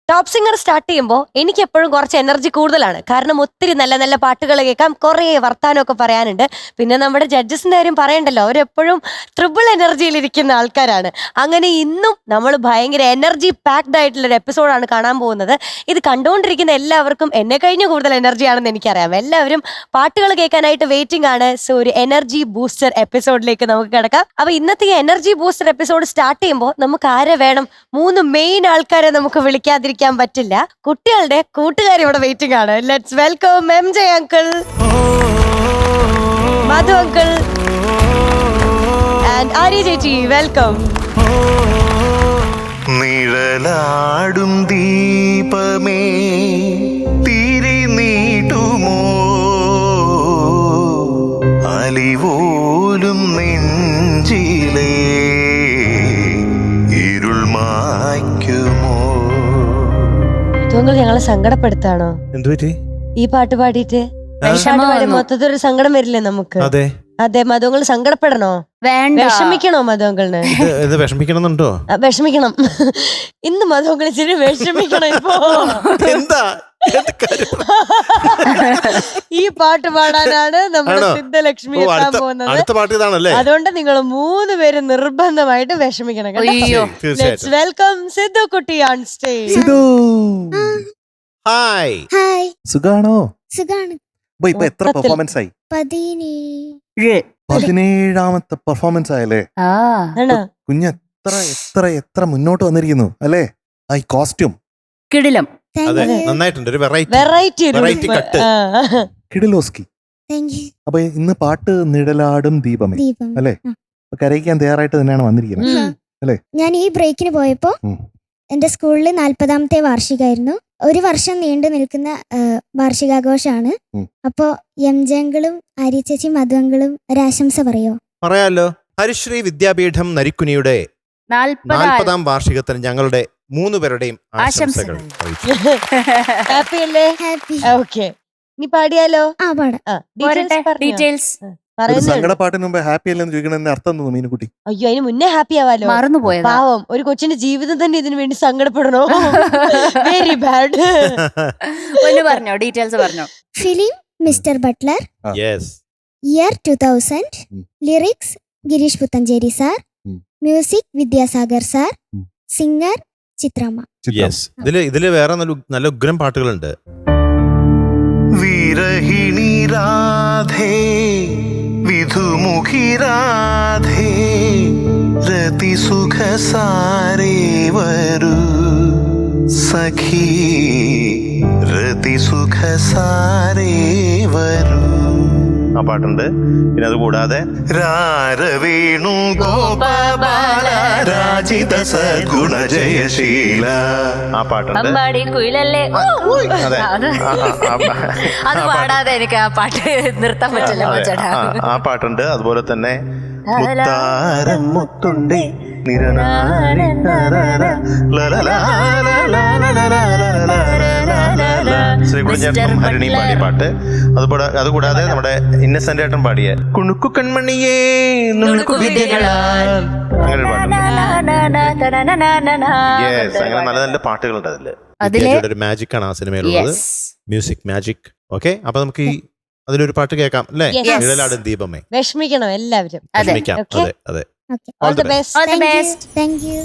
Top singer start ചെയ്യുമ്പോൾ എനിക്ക് എപ്പോഴും കുറച്ച് എനർജി കൂടുതലാണ്. കാരണം ഒത്തിരി നല്ല നല്ല പാട്ടുകൾ കേൾക്കാം, കുറേ വർത്താനമൊക്കെ പറയാനുണ്ട്. പിന്നെ നമ്മുടെ ജഡ്ജസിന്റെ കാര്യം പറയണ്ടല്ലോ, അവരെപ്പോഴും ട്രിപ്പിൾ എനർജിയിലിരിക്കുന്ന ആൾക്കാരാണ്. അങ്ങനെ ഇന്നും നമ്മൾ ഭയങ്കര എനർജി പാക്ഡ് ആയിട്ടുള്ള ഒരു എപ്പിസോഡാണ് കാണാൻ പോകുന്നത്. ഇത് കണ്ടുകൊണ്ടിരിക്കുന്ന എല്ലാവർക്കും എന്നെ കഴിഞ്ഞ് കൂടുതൽ എനർജിയാണെന്ന് എനിക്കറിയാം. എല്ലാവരും പാട്ടുകൾ കേൾക്കാനായിട്ട് വെയിറ്റിംഗ് ആണ്. സോ ഒരു എനർജി ബൂസ്റ്റർ എപ്പിസോഡിലേക്ക് നമുക്ക് കിടക്കാം. അപ്പൊ ഇന്നത്തെ ഈ എനർജി ബൂസ്റ്റർ എപ്പിസോഡ് സ്റ്റാർട്ട് ചെയ്യുമ്പോൾ നമുക്ക് ആരെ വേണം? 3 മെയിൻ ആൾക്കാരെ നമുക്ക് വിളിക്കാതിരിക്കാൻ പറ്റില്ല. കുട്ടികളുടെ കൂട്ടുകാർ ഇവിടെ വെയിറ്റിംഗ് ആണ്. Let's welcome MJ uncle, Madhu uncle and Arya ചേച്ചി. വെൽക്കം. നിഴലാടും ദീപമേ തിരി നീട്ടുമോ, അലിവോലും നെഞ്ചിലേ ഇരുൾ മായ്ക്കുമോ. ഞങ്ങളെ സങ്കടപ്പെടുത്താണോ എന്തുപറ്റി? ഈ പാട്ട് പാടിയിട്ട് മൊത്തത്തിലൊരു സങ്കടം വരില്ലേ നമുക്ക്? അതെ അതെ, മധുങ്ങൾ സങ്കടപ്പെടണോ? വേണ്ട, വിഷമിക്കണോ മധുങ്കളിന്? ഇത് വിഷമിക്കണമെന്നുണ്ടോ? വിഷമിക്കണം. ഇന്ന് മധുങ്കൾ ഇച്ചിരി വിഷമിക്കണം. ഇപ്പോ എന്താ ഈ പാട്ട് പാടാനാണ് നമ്മുടെ സിദ്ധലക്ഷ്മി എത്താൻ പോകുന്നത്. അടുത്ത പാട്ട് ഇതാണല്ലേ? അതുകൊണ്ട് നിങ്ങൾ 3 പേര് നിർബന്ധമായിട്ട് വിഷമിക്കണം. ലെറ്റ്സ് വെൽക്കം സിദ്ധു കുട്ടി ഓൺ സ്റ്റേജ്. ഹായ്. ഹായ്, സുഖാണോ? സുഖാണ്. ഇപ്പൊ എത്ര പെർഫോമൻസ് ആയി? 17ാമത്തെ പെർഫോമൻസ് ആയല്ലേ? കുഞ്ഞ് എത്ര എത്ര എത്ര മുന്നോട്ട് വന്നിരിക്കുന്നു അല്ലേ? ഈ കോസ്റ്റ്യൂം കിടിലം. അതെ, നന്നായിട്ടുണ്ട്. ഒരു വെറൈറ്റി കട്ട്. കിടിലോസ്കി. അപ്പൊ ഇന്ന് പാട്ട് നിഴലാടും ദീപമേ അല്ലേ? കരയിക്കാൻ തയ്യാറായിട്ട് തന്നെയാണ് വന്നിരിക്കുന്നത് അല്ലേ? ഞാൻ ഈ ബ്രേക്കിന് പോയപ്പോ എന്റെ സ്കൂളിൽ 40ാമത്തെ വാർഷികമായിരുന്നു. 1 വർഷം നീണ്ടു നിൽക്കുന്ന വാർഷികാഘോഷാണ്. അപ്പോ എംജങ്ങളും ആര്യ ചേച്ചി മധുങ്കളും ഒരാശംസ പറയോ? പറയാലോ. ഹരിശ്രീ വിദ്യാപീഠം നരിക്കുനിയുടെ 40ാം വാർഷികത്തിന് ഞങ്ങളുടെ 3 പേരുടെയും ആശംസകൾ. ഹാപ്പി അല്ലേ? ഹാപ്പി. ഓക്കെ, നീ പാടിയാലോ? ആ, പാടാം. ഡീറ്റെയിൽസ് സങ്കട പാട്ടിന് മുമ്പ് ഹാപ്പി അല്ലെന്ന് ചോദിക്കണതിന്റെ അർത്ഥം തോന്നുന്നു മീനുകുട്ടി. അയ്യോ, അതിന് മുന്നേ ഹാപ്പി ആവാലോ. മറന്നുപോയത്. പാവം, ഒരു കൊച്ചിന്റെ ജീവിതം തന്നെ ഇതിനു വേണ്ടി സങ്കടപ്പെടണോ? Very bad. ഒന്ന് പറഞ്ഞോ, ഡീറ്റെയിൽസ് പറഞ്ഞോ. Film mister Butler, yes. Year 2000, lyrics Gireesh Puthenchery sir, music Vidyasagar sir, singer ചിത്രമ്മ. യെസ്. ഇതില് വേറെ നല്ല ഉഗ്രം പാട്ടുകളുണ്ട്. വിരഹിണി രാധേ വിധുമുഖി രാധേ രതി സുഖ സാരേ വരൂ സഖി രതി സുഖ സാരേ വരൂ. ആ പാട്ടുണ്ട്. പിന്നെ അത് കൂടാതെ രാരവേണു ഗോപാല രാജിത സഗുണ ജയശീല, ആ പാട്ടുണ്ട്. അത് പാടാതെ എനിക്ക് ആ പാട്ട് നിർത്താൻ പറ്റില്ല. ആ പാട്ടുണ്ട്. അതുപോലെ തന്നെ മുത്താരം മുത്തുണ്ടേ ശ്രീകുളഞ്ഞേട്ടനും ഹരിണിയും പാടിയ പാട്ട്. അതുകൂടാതെ നമ്മുടെ ഇന്നസെന്റ് ഏട്ടൻ പാടിയ കുണുക്കു കൺമണിയേ നുണുക്കു വിദ്യകളാൽ, അങ്ങനെ ഒരു പാട്ടുണ്ട്. യെസ്, അങ്ങനെ നല്ല നല്ല പാട്ടുകളുണ്ട് അതില്. ഒരു മാജിക് ആണ് ആ സിനിമയിലുള്ളത്, മ്യൂസിക് മാജിക്. ഓക്കെ, അപ്പൊ നമുക്ക് ഈ അതിലൊരു പാട്ട് കേൾക്കാം അല്ലേ? നിഴലാടും ദീപമേ. വിഷമിക്കണം എല്ലാവരും. വിഷമിക്കാം. അതെ അതെ. All the best. Thank you.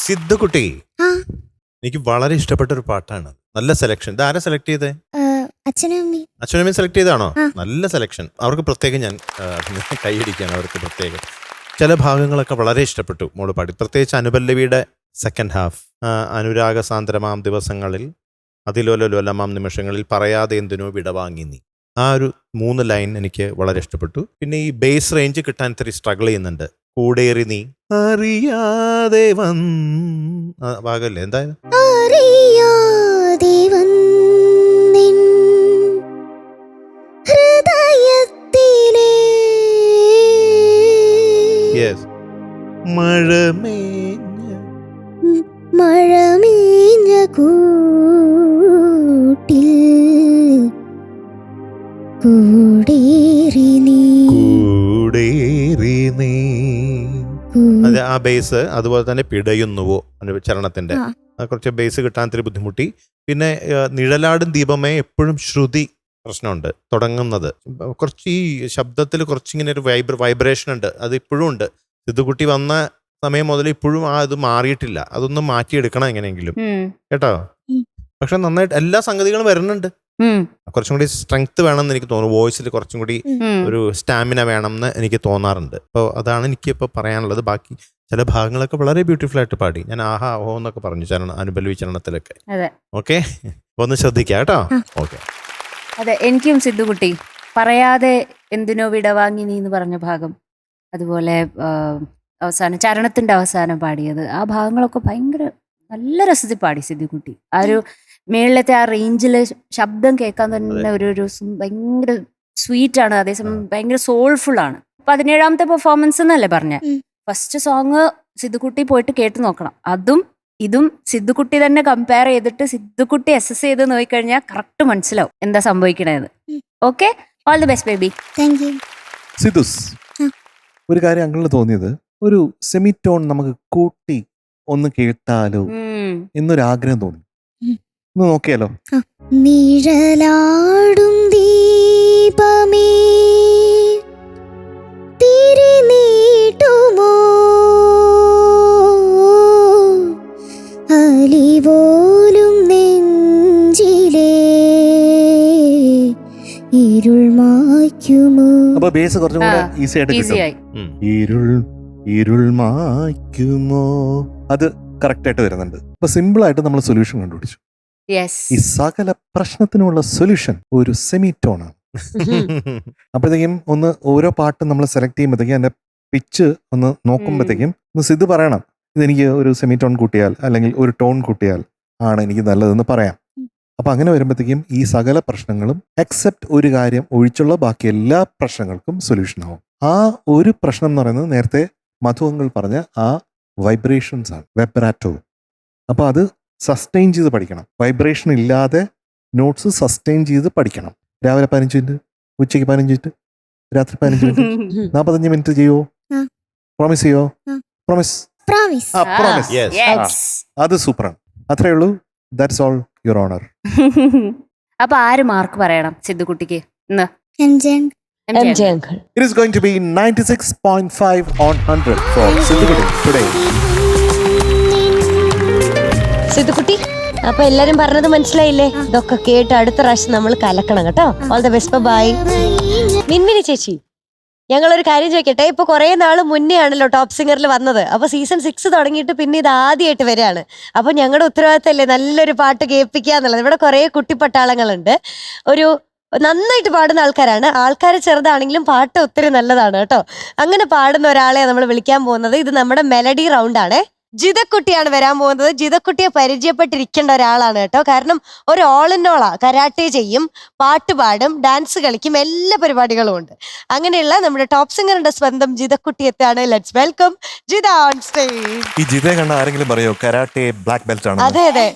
സിദ്ധുക്കുട്ടി, ആ എനിക്ക് വളരെ ഇഷ്ടപ്പെട്ട ഒരു പാട്ടാണ്. നല്ല സെലക്ഷൻ. ഇത് ആരാ സെലക്ട് ചെയ്തേ? അച്ഛനും അമ്മയും. അച്ഛനമ്മ സെലക്ട് ചെയ്താണോ? ആ. നല്ല സെലക്ഷൻ. അവർക്ക് പ്രത്യേകം ഞാൻ കൈയടിക്കുകയാണ്. അവർക്ക് പ്രത്യേകം ചില ഭാഗങ്ങളൊക്കെ വളരെ ഇഷ്ടപ്പെട്ടു മോള് പാടി. പ്രത്യേകിച്ച് അനുപല്ലവിയുടെ സെക്കൻഡ് ഹാഫ്, അനുരാഗസാന്ദ്രമാം ദിവസങ്ങളിൽ അതിലോലലോലമാം നിമിഷങ്ങളിൽ പറയാതെ എന്തിനോ വിടവാങ്ങി നീ. ആ ഒരു 3 ലൈൻ എനിക്ക് വളരെ ഇഷ്ടപ്പെട്ടു. പിന്നെ ഈ ബേസ് റേഞ്ച് കിട്ടാൻ ഇത്തിരി സ്ട്രഗിൾ ചെയ്യുന്നുണ്ട്. കൂടേറി നീ അറിയാതെ ഭാഗമല്ലേ എന്തായാലും അറിയാതെ വന്നിൻ ഹൃദയത്തിലെ യെസ്. മഴമേഞ്ഞ മഴമീഞ്ഞ കൂട്ടിൽ കൂടേറി നീ കൂടേറി നീ. അത് ആ ബേസ് അതുപോലെ തന്നെ പിടയുന്നുവോ ചരണത്തിന്റെ ആ. കുറച്ച് ബേസ് കിട്ടാൻ ഇത്തിരി ബുദ്ധിമുട്ടി. പിന്നെ നിഴലാടും ദീപമേ എപ്പോഴും ശ്രുതി പ്രശ്നമുണ്ട്. തുടങ്ങുന്നത് കുറച്ച് ഈ ശബ്ദത്തിൽ കുറച്ചിങ്ങനെ ഒരു വൈബ്രേഷൻ ഉണ്ട്. അത് ഇപ്പോഴും ഉണ്ട്. സിദ്ധുക്കുട്ടി വന്ന സമയം മുതൽ ഇപ്പോഴും ആ ഇത് മാറിയിട്ടില്ല. അതൊന്നും മാറ്റിയെടുക്കണം എങ്ങനെയെങ്കിലും കേട്ടോ. പക്ഷെ നന്നായിട്ട് എല്ലാ സംഗതികളും വരുന്നുണ്ട്. കുറച്ചും കൂടി സ്ട്രെങ്ത് വേണമെന്ന് എനിക്ക് തോന്നുന്നു. വോയിസിൽ കുറച്ചും കൂടി ഒരു സ്റ്റാമിന വേണമെന്ന് എനിക്ക് തോന്നാറുണ്ട്. അപ്പോൾ അതാണ് എനിക്ക് ഇപ്പോൾ പറയാനുള്ളത്. ബാക്കി ചില ഭാഗങ്ങളൊക്കെ വളരെ ബ്യൂട്ടിഫുൾ ആയിട്ട് പാടി. ഞാൻ ആഹാ ഓഹോ എന്നൊക്കെ പറഞ്ഞു അനുപല്ലവി ചരണത്തിലൊക്കെ. അതെ. ഓക്കെ, ഒന്ന് ശ്രദ്ധിക്കാം കേട്ടോ. ഓക്കെ. അതെ, എനിക്കും സിദ്ധുക്കുട്ടി പറയാതെ എന്തിനോ വിടവാങ്ങി നീ എന്ന് പറഞ്ഞ ഭാഗം, അതുപോലെ അവസാനം ചരണത്തിന്റെ അവസാനം പാടിയത്, ആ ഭാഗങ്ങളൊക്കെ ഭയങ്കര നല്ല രസത്തിൽ പാടി സിദ്ധുക്കുട്ടി. ആ ഒരു മേളിലത്തെ ആ റേഞ്ചില് ശബ്ദം കേൾക്കാൻ തന്നെ ഒരു ഭയങ്കര സ്വീറ്റ് ആണ്. അതേസമയം ഭയങ്കര സോൾഫുൾ ആണ്. 17ാമത്തെ പെർഫോമൻസ് എന്നല്ലേ പറഞ്ഞ. ഫസ്റ്റ് സോങ് സിദ്ധുക്കുട്ടി പോയിട്ട് കേട്ട് നോക്കണം. അതും ഇതും സിദ്ധുക്കുട്ടി തന്നെ കമ്പയർ ചെയ്തിട്ട് സിദ്ധുക്കുട്ടി അസസ് ചെയ്ത് നോക്കിക്കഴിഞ്ഞാൽ കറക്റ്റ് മനസ്സിലാവും എന്താ സംഭവിക്കണേന്ന്. Okay, all the best baby. Thank you. സിദ്ധുസ്, ഒരു കാര്യം അങ്കിളിന് തോന്നിയത്, ഒരു സെമിറ്റോൺ നമുക്ക് കൂട്ടി ഒന്ന് കേട്ടാലോ എന്നൊരാഗ്രഹം തോന്നി. ഒന്ന് നോക്കിയാലോ? നിഴലാടും ദീപമേ തിരി നീട്ടുമോ അലിപോലും നെഞ്ചിലേ ഇരുൾ മായ്ക്കുമോ. അപ്പൊ ബേസ് കുറച്ചും കൂടെ ഈസി ആയിട്ട് കിട്ടും. ഈസിയായി. ഇരുൾ മായ്ക്കുമോ, അത് കറക്റ്റ് ആയിട്ട് വരുന്നുണ്ട്. അപ്പൊ സിമ്പിൾ ആയിട്ട് നമ്മൾ സൊല്യൂഷൻ കണ്ടുപിടിച്ചു. ഈ സകല പ്രശ്നത്തിനുള്ള സൊല്യൂഷൻ ഒരു സെമിറ്റോൺ ആണ്. അപ്പോഴത്തേക്കും ഒന്ന് ഓരോ പാട്ടും നമ്മൾ സെലക്ട് ചെയ്യുമ്പോഴത്തേക്കും അതിന്റെ പിച്ച് ഒന്ന് നോക്കുമ്പോഴത്തേക്കും ഒന്ന് സിദ്ധു പറയണം, ഇതെനിക്ക് ഒരു സെമിറ്റോൺ കൂട്ടിയാൽ അല്ലെങ്കിൽ ഒരു ടോൺ കൂട്ടിയാൽ ആണ് എനിക്ക് നല്ലതെന്ന് പറയാം. അപ്പൊ അങ്ങനെ വരുമ്പോഴത്തേക്കും ഈ സകല പ്രശ്നങ്ങളും എക്സെപ്റ്റ് ഒരു കാര്യം ഒഴിച്ചുള്ള ബാക്കി എല്ലാ പ്രശ്നങ്ങൾക്കും സൊല്യൂഷൻ ആവും. ആ ഒരു പ്രശ്നം എന്ന് പറയുന്നത് നേരത്തെ മധുവങ്ങൾ പറഞ്ഞ ആ വൈബ്രേഷൻസ് ആണ്, വെബ്രാറ്റോ. അപ്പൊ അത് സസ്റ്റെയിൻ ചെയ്ത് പഠിക്കണം. വൈബ്രേഷൻ ഇല്ലാതെ നോട്ട്സ് സസ്റ്റെയിൻ ചെയ്ത് പഠിക്കണം. രാവിലെ 15 മിനിറ്റ്, ഉച്ചയ്ക്ക് 15 മിനിറ്റ്, രാത്രി 15 മിനിറ്റ്, 45 മിനിറ്റ് ചെയ്യുമോ? പ്രോമിസ് ചെയ്യോ? പ്രോമിസ്. അത് സൂപ്പറാണ്. അത്രേ ഉള്ളൂ. That's all your honour. അപ്പൊ ആര് മാർക്ക് പറയണം സിദ്ധുക്കുട്ടിക്ക് ഇന്ന്? MJ uncle. It is going to be 96.5 on 100 for Sidhukutti today. സിദ്ധുക്കുട്ടി, അപ്പൊ എല്ലാരും പറഞ്ഞത് മനസ്സിലായില്ലേ? ഇതൊക്കെ കേട്ട് അടുത്ത പ്രാവശ്യം നമ്മൾ കലക്കണം കേട്ടോ. All the best, bye. Minmini ചേച്ചി, ഞങ്ങളൊരു കാര്യം ചോദിക്കട്ടെ. ഇപ്പൊ കുറെ നാൾ മുന്നേ ആണല്ലോ ടോപ്പ് സിംഗറിൽ വന്നത്. അപ്പൊ സീസൺ 6 തുടങ്ങിയിട്ട് പിന്നെ ഇത് ആദ്യമായിട്ട് വരികയാണ്. അപ്പൊ ഞങ്ങളുടെ ഉത്തരവാദിത്തമല്ലേ നല്ലൊരു പാട്ട് കേൾപ്പിക്കുക എന്നുള്ളത്. ഇവിടെ കുറെ കുട്ടിപ്പട്ടാളങ്ങളുണ്ട്, ഒരു നന്നായിട്ട് പാടുന്ന ആൾക്കാരാണ്. ആൾക്കാർ ചെറുതാണെങ്കിലും പാട്ട് ഒത്തിരി നല്ലതാണ് കേട്ടോ. അങ്ങനെ പാടുന്ന ഒരാളെ നമ്മൾ വിളിക്കാൻ പോകുന്നത്. ഇത് നമ്മുടെ മെലഡി റൗണ്ട് ആണ്. ജിതക്കുട്ടിയാണ് വരാൻ പോകുന്നത്. ജിതക്കുട്ടിയെ പരിചയപ്പെട്ടിരിക്കേണ്ട ഒരാളാണ് കേട്ടോ. കാരണം ഒരു ഓൾ ഇൻ ഓളാ. കരാട്ടെ ചെയ്യും, പാട്ട് പാടും, ഡാൻസ് കളിക്കും, എല്ലാ പരിപാടികളും ഉണ്ട്. അങ്ങനെയുള്ള നമ്മുടെ ടോപ്പ് സിംഗറിന്റെ സ്വന്തം ജിതക്കുട്ടി എത്താണ്. Let's welcome Jitha on stage. ഈ ജിതയെ കണ്ട ആരെങ്കിലും പറയോ കരാട്ടെ ബ്ലാക്ക് ബെൽറ്റ് ആണ്? അതെ അതെ,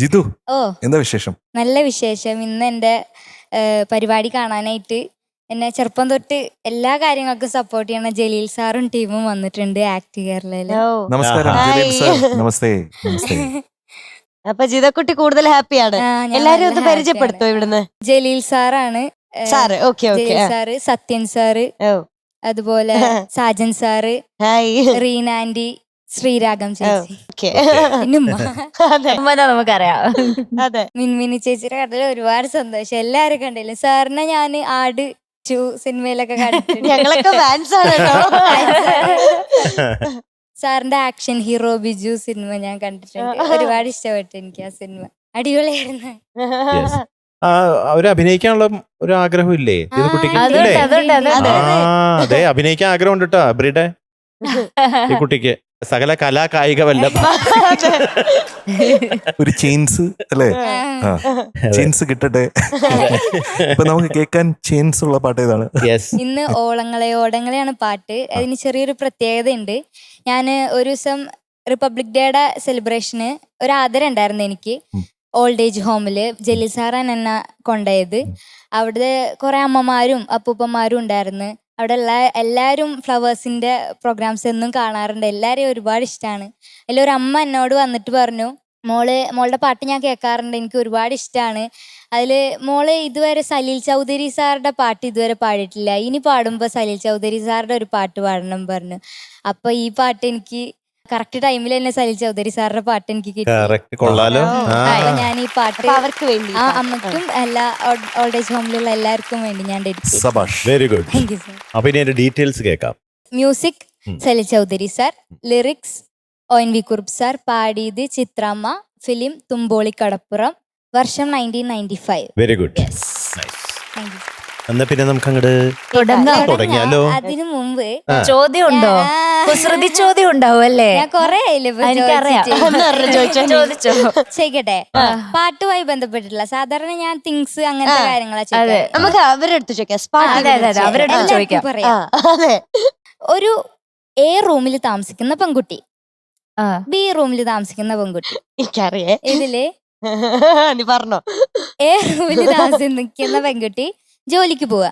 ജിതു, ഓ എന്താ വിശേഷം? നല്ല വിശേഷം. ഇന്ന് എൻ്റെ പരിപാടി കാണാനായിട്ട് എന്നെ ചെറുപ്പം തൊട്ട് എല്ലാ കാര്യങ്ങൾക്കും സപ്പോർട്ട് ചെയ്യണ ജലീൽ സാറും ടീമും വന്നിട്ടുണ്ട് ആക്ട് കേരളയില്. നമസ്കാരം ജലീൽ സർ. നമസ്തേ. നമസ്തേ. അപ്പൊ ജിതക്കുട്ടി കൂടുതൽ ഹാപ്പിയാണ്. ഞാൻ എല്ലാരും നല്ല ഒന്ന് happy പരിചയപ്പെടുത്തോ ആണ്. ഇവിടുന്ന്? ജലീൽ സാറാണ്. Sir, okay okay. Jaleel sir, Sathyan sir, അതുപോലെ Sajan sir, hi. Reena aunty, Sreeragam ചേച്ചി, ഓക്കേ. പിന്നെ ഉമ്മ. അതെ ഉമ്മനെ നമുക്കറിയാം. അതെ. മിൻമിനി ചേച്ചിയുടെ കണ്ടില്ല, ഒരുപാട് സന്തോഷം. എല്ലാരും കണ്ടില്ല. സാറിനെ ഞാൻ ആട് 2 സിനിമയിലൊക്കെ കണ്ടിട്ടുണ്ട്. ഞങ്ങളൊക്കെ ഫാൻസ് ആണ് കേട്ടോ. സാറിന്റെ ആക്ഷൻ ഹീറോ ബിജു സിനിമ ഞാൻ കണ്ടിട്ടുണ്ട്. ഒരുപാട് ഇഷ്ടപ്പെട്ടു എനിക്ക് ആ സിനിമ. അടിപൊളിയായിരുന്നു. Yes. അവര് അഭിനയിക്കാനുള്ള ഒരു ആഗ്രഹം ഇല്ലേ ഇത് കുട്ടിക്ക്? അതുണ്ട്, ഇല്ലേ? അതുണ്ട്. അതെ അഭിനയിക്കാൻ ആഗ്രഹം ഉണ്ട് കേട്ടോ ബ്രിഡെ ഈ കുട്ടിക്ക്. സകല കലാ കായിക വല്ലം. ഒരു ചെയിൻസ് അല്ലേ? ആ ചെയിൻസ് കിട്ടട്ടെ. ഇപ്പൊ നമുക്ക് കേൾക്കാൻ ചെയിൻസ് ഉള്ള പാട്ട് ഏതാണ്? യെസ്. ഇന്ന് ഓളങ്ങളെ ഓടങ്ങളെയാണ് പാട്ട്. അതിന് ചെറിയൊരു പ്രത്യേകത ഉണ്ട്. ഞാൻ ഒരു ദിവസം റിപ്പബ്ലിക് ഡേയുടെ സെലിബ്രേഷന് ഒരു ആദരം ഉണ്ടായിരുന്നു എനിക്ക്. ഓൾഡ് ഏജ് ഹോമില് ജലീൽ സാറാണ് എന്നെ കൊണ്ടുപോയത്. അവിടെ കുറെ അമ്മമാരും അപ്പൂപ്പന്മാരും ഉണ്ടായിരുന്നു. അവിടെ എല്ലാവരും ഫ്ലവേഴ്സിന്റെ പ്രോഗ്രാംസ് എന്നും കാണാറുണ്ട്. എല്ലാവരെയും ഒരുപാട് ഇഷ്ടമാണ്. അതിലൊരു അമ്മ എന്നോട് വന്നിട്ട് പറഞ്ഞു, മോളുടെ പാട്ട് ഞാൻ കേൾക്കാറുണ്ട്, എനിക്ക് ഒരുപാട് ഇഷ്ടമാണ്. അതിൽ മോള് ഇതുവരെ സലീൽ ചൗധരി സാറുടെ പാട്ട് ഇതുവരെ പാടിയിട്ടില്ല, ഇനി പാടുമ്പോൾ സലീൽ ചൗധരി സാറുടെ ഒരു പാട്ട് പാടണം പറഞ്ഞു. അപ്പോൾ ഈ പാട്ട് എനിക്ക് കറക്റ്റ് ടൈമിൽ തന്നെ സലീൽ ചൗധരി സാറിന്റെ പാട്ട് എനിക്ക് കിട്ടി. കൊള്ളാലോ. അപ്പൊ ഞാൻ ഈ പാട്ട് അവർക്ക് വേണ്ടി ആ അമ്മയ്ക്കും എല്ലാ ഓൾഡ് ഏജ് ഹോമിലുള്ള എല്ലാവർക്കും വേണ്ടി ഞാൻ ഡെഡിക്കേറ്റ്. സബാഷ്. Very good. Thank you sir. അപ്പൊ ഇനി അതിന്റെ ഡീറ്റെയിൽസ് കേൾക്കാം. Music Salil Chowdhury sir, lyrics ONV Kurup sir, പാടിയത് ചിത്രമ്മ, ഫിലിം തുമ്പോളി കടപ്പുറം, വർഷം 1995. Very good. Thank you. എന്നാ പിന്നെ നമുക്ക് അങ്ങോട്ട് തുടങ്ങിയാലോ? അതിനു മുമ്പ് ചോദ്യം ഉണ്ടോ? കുസൃതി ചോദ്യം ഉണ്ടാവും അല്ലേ? ഞാൻ കൊറേ എനിക്കറിയാം. ചോദിച്ചോ. ചെയ്യട്ടെ. പാട്ടുമായി ബന്ധപ്പെട്ടിട്ടില്ല. സാധാരണ ഞാൻ തിങ്സ് അങ്ങനത്തെ കാര്യങ്ങളാ അതെ. നമുക്ക് അവരുടെ അടുത്ത് ചോദിക്കാം. അതെ, അതെ, അതെ, അവരുടെ അടുത്ത് ചോദിക്കാം. അതെ. ഒരു A റൂമിൽ താമസിക്കുന്ന പെൺകുട്ടി, B റൂമിൽ താമസിക്കുന്ന പെൺകുട്ടി. എനിക്കറിയേ. ഇതില് നീ പറഞ്ഞോ. A റൂമിൽ താമസിക്കുന്ന പെൺകുട്ടി ജോലിക്ക് പോവാ.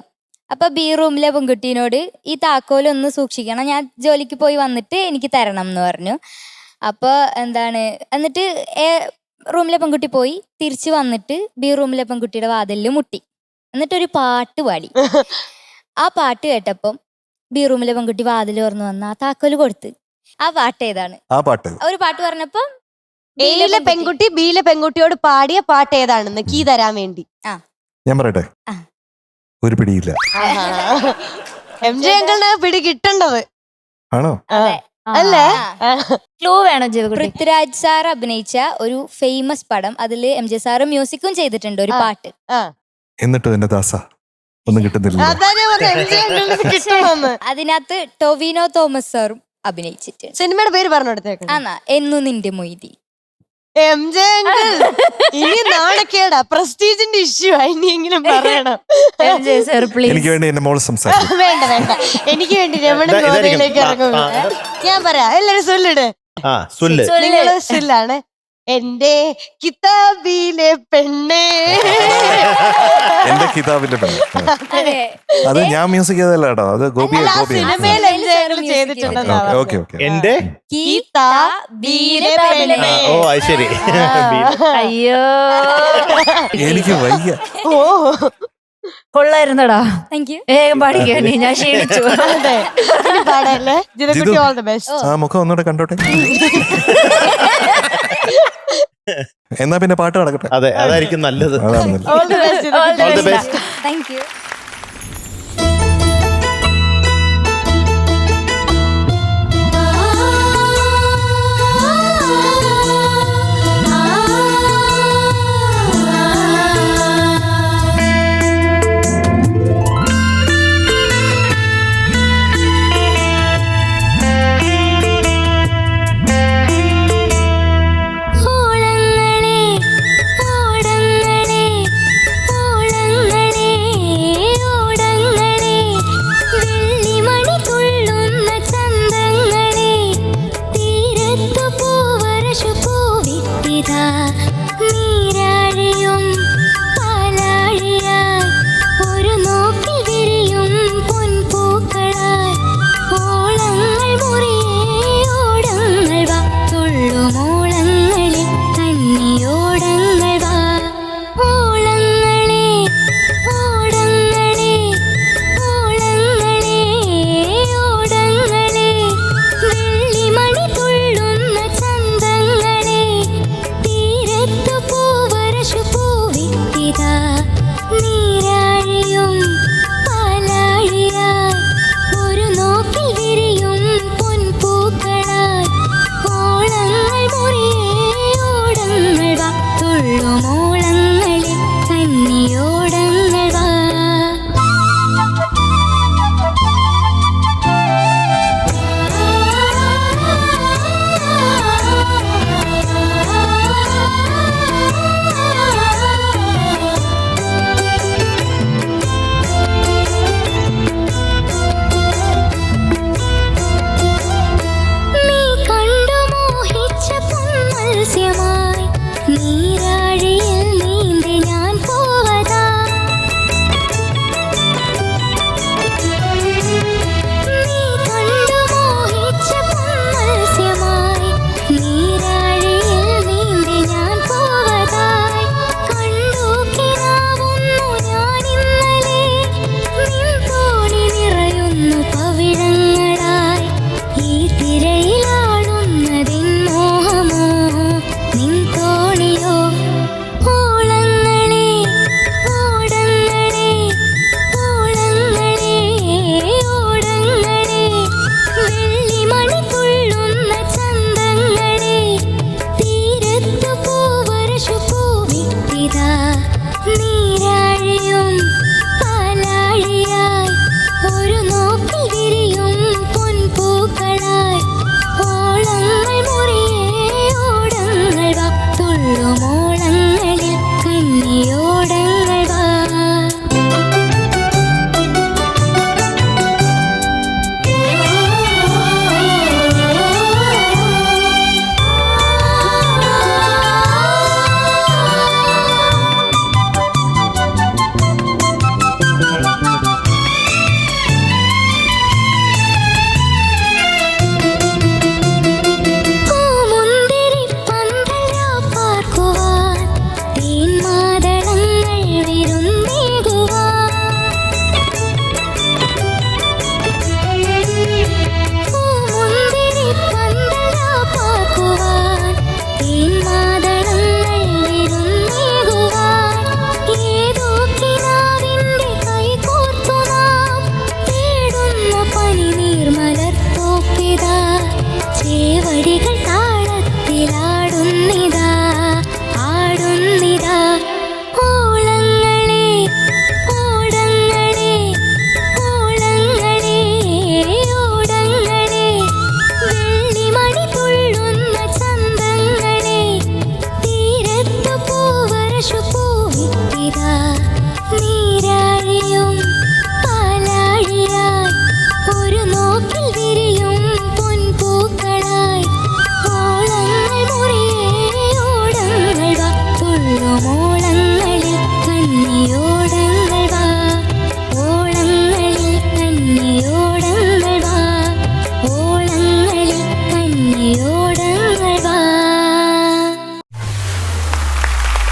അപ്പൊ B റൂമിലെ പെൺകുട്ടീനോട് ഈ താക്കോലൊന്ന് സൂക്ഷിക്കണം, ഞാൻ ജോലിക്ക് പോയി വന്നിട്ട് എനിക്ക് തരണം എന്ന് പറഞ്ഞു. അപ്പൊ എന്നിട്ട് A റൂമിലെ പെൺകുട്ടി പോയി തിരിച്ചു വന്നിട്ട് B റൂമിലെ പെൺകുട്ടിയുടെ വാതിലിൽ മുട്ടി. എന്നിട്ടൊരു പാട്ട് പാടി. ആ പാട്ട് കേട്ടപ്പം B റൂമിലെ പെൺകുട്ടി വാതിൽ തുറന്നു വന്ന് ആ താക്കോല് കൊടുത്ത്. ആ പാട്ട് ഏതാണ്? ആ പാട്ട് ഒരു പാട്ട് പറഞ്ഞപ്പോ എയിലെ പെൺകുട്ടി ബിയിലെ പെൺകുട്ടിയോട് പാടിയ പാട്ട് ഏതാണെന്ന് കീ തരാൻ വേണ്ടി. ഞാൻ പറയട്ടെ? ഒരു പിടിയില്ല. MJ അങ്കിളിന് പിടി കിട്ടേണ്ടത് ആണോ? അല്ലേ? ക്ലൂ വേണം ജീവിതം. പൃഥ്വിരാജ് സാർ അഭിനയിച്ച ഒരു ഫേമസ് പടം, അതില് MJ സാറ് മ്യൂസിക്കും ചെയ്തിട്ടുണ്ട് ഒരു പാട്ട്. എന്നിട്ട് എന്റെ ദാസ ഒന്നും കിട്ടുന്നില്ല. അതിനകത്ത് ടൊവിനോ തോമസ് സാറും അഭിനയിച്ചിട്ടുണ്ട്. സിനിമയുടെ പേര് പറഞ്ഞെടുത്തേക്ക്. ആന്നാ എന്നു നിന്റെ മൊയ്തി. MJ അങ്കിൾ ഇനി നാണക്കേടാ, പ്രസ്റ്റീജിന്റെ ഇഷ്യൂ ഇനിയെങ്കിലും പറയണം. എനിക്ക് വേണ്ടി എന്റെ മോള് സംസാരിക്കും. വേണ്ട വേണ്ട, എനിക്ക് വേണ്ടി രമണൻ ഗോവയിലേക്ക് ഇറങ്ങും. ഞാൻ പറയാം, എല്ലാരും ചൊല്ലിട്. നിങ്ങള് ചൊല്ലാണ്. എന്റെ കിതാബിലെ പെണ്ണേ. എന്റെ കിതാബിലെ പെണ്ണ്. അത് ഞാൻ മ്യൂസിക് ചെയ്തല്ല കേട്ടോ, അത് ഗോപി സിനിമയിൽ MJ അങ്കിൾ ചെയ്തിട്ടുണ്ടെന്നാ. Okay okay. എന്റെ കിതാബിലെ പെണ്ണേ. ഓ അത് ശരി. അയ്യോ എനിക്ക് വയ്യ. ഓ കൊള്ളായിരുന്നടാ. Thank you. വേഗം പാടിക്കോ, ഞാൻ ക്ഷീണിച്ചു. അതെ, ഇനി പാടല്ലേ. ജിതുക്കുട്ടി ഓൾ ദി ബെസ്റ്റ്. ആ മുഖം ഒന്നുകൂടെ കണ്ടോട്ടെ. എന്നാ പിന്നെ പാട്ട് നടക്കട്ടെ. അതെ, അതായിരിക്കും നല്ലത്. അതാണ് നല്ലത്. All the best. All the best. Thank you. ഓളങ്ങളെ ഓടങ്ങളെ ഓളങ്ങളെ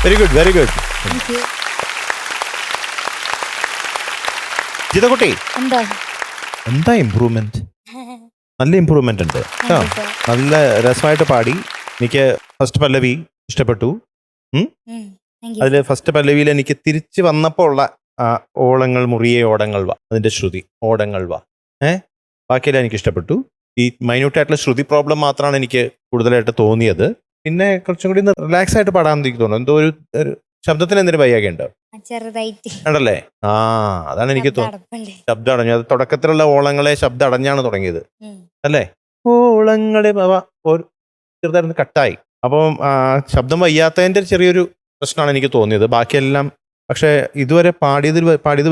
very good very good. Thank you. ജിതകുട്ടി എന്താ എന്താ ഇമ്പ്രൂവ്മെന്റ്? നല്ല ഇമ്പ്രൂവ്മെന്റ് ഉണ്ട് കേട്ടോ. Thank you sir. നല്ല രസമായിട്ട് പാടി. എനിക്ക് ഫസ്റ്റ് പല്ലവി ഇഷ്ടപ്പെട്ടു. Thank you. അതിൽ ഫസ്റ്റ് പല്ലവിയിൽ എനിക്ക് തിരിച്ചു വന്നപ്പോൾ ഉള്ള ആ ഓളങ്ങൾ മുറിയെ ഓടങ്ങൾ വാ, അതിന്റെ ശ്രുതി ഓടങ്ങൾ വാ, ബാക്കിയെല്ലാം എനിക്ക് ഇഷ്ടപ്പെട്ടു. ഈ മൈന്യൂട്ടായിട്ടുള്ള ശ്രുതി പ്രോബ്ലം മാത്രമാണ് എനിക്ക് കൂടുതലായിട്ട് തോന്നിയത്. പിന്നെ കുറച്ചും കൂടി റിലാക്സ് ആയിട്ട് പാടാൻ എനിക്ക് തോന്നുന്നു. എന്തോ ഒരു ശബ്ദത്തിന് എന്തെങ്കിലും വയ്യാകെ ഉണ്ട് ചെറുതായിട്ട് ഉണ്ടല്ലേ? ആ അതാണ് എനിക്ക് തോന്നുന്നത്. അടപ്പുണ്ട്. ശബ്ദം അടഞ്ഞു. അത് തുടക്കത്തിലുള്ള ഓളങ്ങളെ ശബ്ദം അടഞ്ഞാണ് തുടങ്ങിയത് ഉം. അല്ലേ? ഓളങ്ങളെ ചെറുതായിരുന്നു കട്ടായി. അപ്പം ശബ്ദം വയ്യാത്തതിന്റെ ചെറിയൊരു പ്രശ്നമാണ് എനിക്ക് തോന്നിയത്. ബാക്കിയെല്ലാം പക്ഷെ ഇതുവരെ പാടിയത്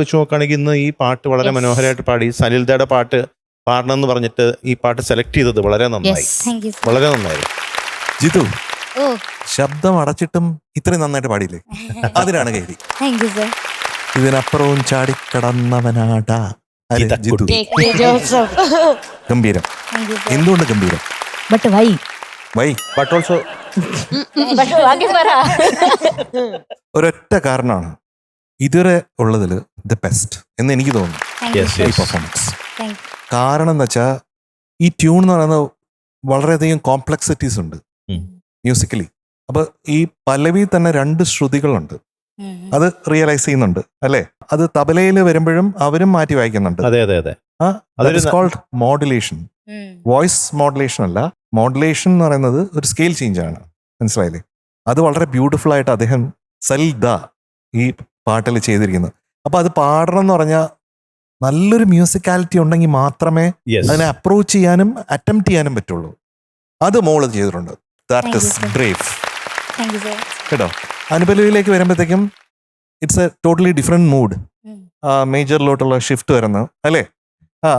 വെച്ച് നോക്കുകയാണെങ്കിൽ ഇന്ന് ഈ പാട്ട് വളരെ Yes. മനോഹരമായിട്ട് പാടി. സലിൽദയുടെ പാട്ട് പാടണം എന്ന് പറഞ്ഞിട്ട് ഈ പാട്ട് സെലക്ട് ചെയ്തത് വളരെ നന്നായി, Yes. Thank you sir. വളരെ നന്നായി. ജിതു ഓ ശബ്ദം അടച്ചിട്ടും ഇത്രയും നന്നായിട്ട് പാടിയില്ലേ? അതിനാണ് കയറി. Thank you sir. ഇതിനപ്പുറവും ചാടിക്കടന്നവനാടാ ആര്? ജിതക്കുട്ടി. ജിതു. കെ ജോസഫ്. ഗംഭീരം. Thank you sir. എന്തുകൊണ്ട് ഗംഭീരം? But why? Why? But also ബാക്കി പറ. ഒരൊറ്റ കാരണമാണ്, ഇതുവരെ ഉള്ളതിൽ ദ ബെസ്റ്റ് എന്ന് എനിക്ക് തോന്നുന്നു താങ്ക് യു Yes, സർ. ഈ പെർഫോമൻസ്. Thank you. കാരണം എന്ന് വെച്ചാൽ ഈ ട്യൂൺ എന്ന് പറയുന്നത് വളരെയധികം കോംപ്ലക്സിറ്റീസ് ഉണ്ട് മ്യൂസിക്കലി. അപ്പോൾ ഈ പല്ലവി തന്നെ 2 ശ്രുതികളുണ്ട്, അത് റിയലൈസ് ചെയ്യുന്നുണ്ട് അല്ലേ? അത് തബലയിൽ വരുമ്പോഴും അവരും മാറ്റി വായിക്കുന്നുണ്ട്. അതെ അതെ അതെ. അതൊരു കോൾഡ് മോഡുലേഷൻ. വോയിസ് മോഡുലേഷൻ അല്ല, മോഡുലേഷൻ എന്ന് പറയുന്നത് ഒരു സ്കെയിൽ ചേഞ്ച് ആണ്. മനസ്സിലായില്ലേ? അത് വളരെ ബ്യൂട്ടിഫുൾ ആയിട്ട് അദ്ദേഹം സൽദ ഈ പാട്ടിൽ ചെയ്തിരിക്കുന്നത്. അപ്പൊ അത് പാടണം എന്ന് പറഞ്ഞാൽ നല്ലൊരു മ്യൂസിക്കാലിറ്റി ഉണ്ടെങ്കിൽ മാത്രമേ Yes. അതിനെ അപ്രോച്ച് ചെയ്യാനും അറ്റംപ്റ്റ് ചെയ്യാനും പറ്റുള്ളൂ. അത് മോള് ചെയ്തിട്ടുണ്ട്. That Thank you, is sir. Brave thank you sir. കേട്ടോ. അനുപല്ലവിയിലേക്ക് വരുമ്പോഴത്തേക്കും it's a totally different mood. മേജറിലോട്ടുള്ള ഷിഫ്റ്റ് വരുന്നത് അല്ലേ?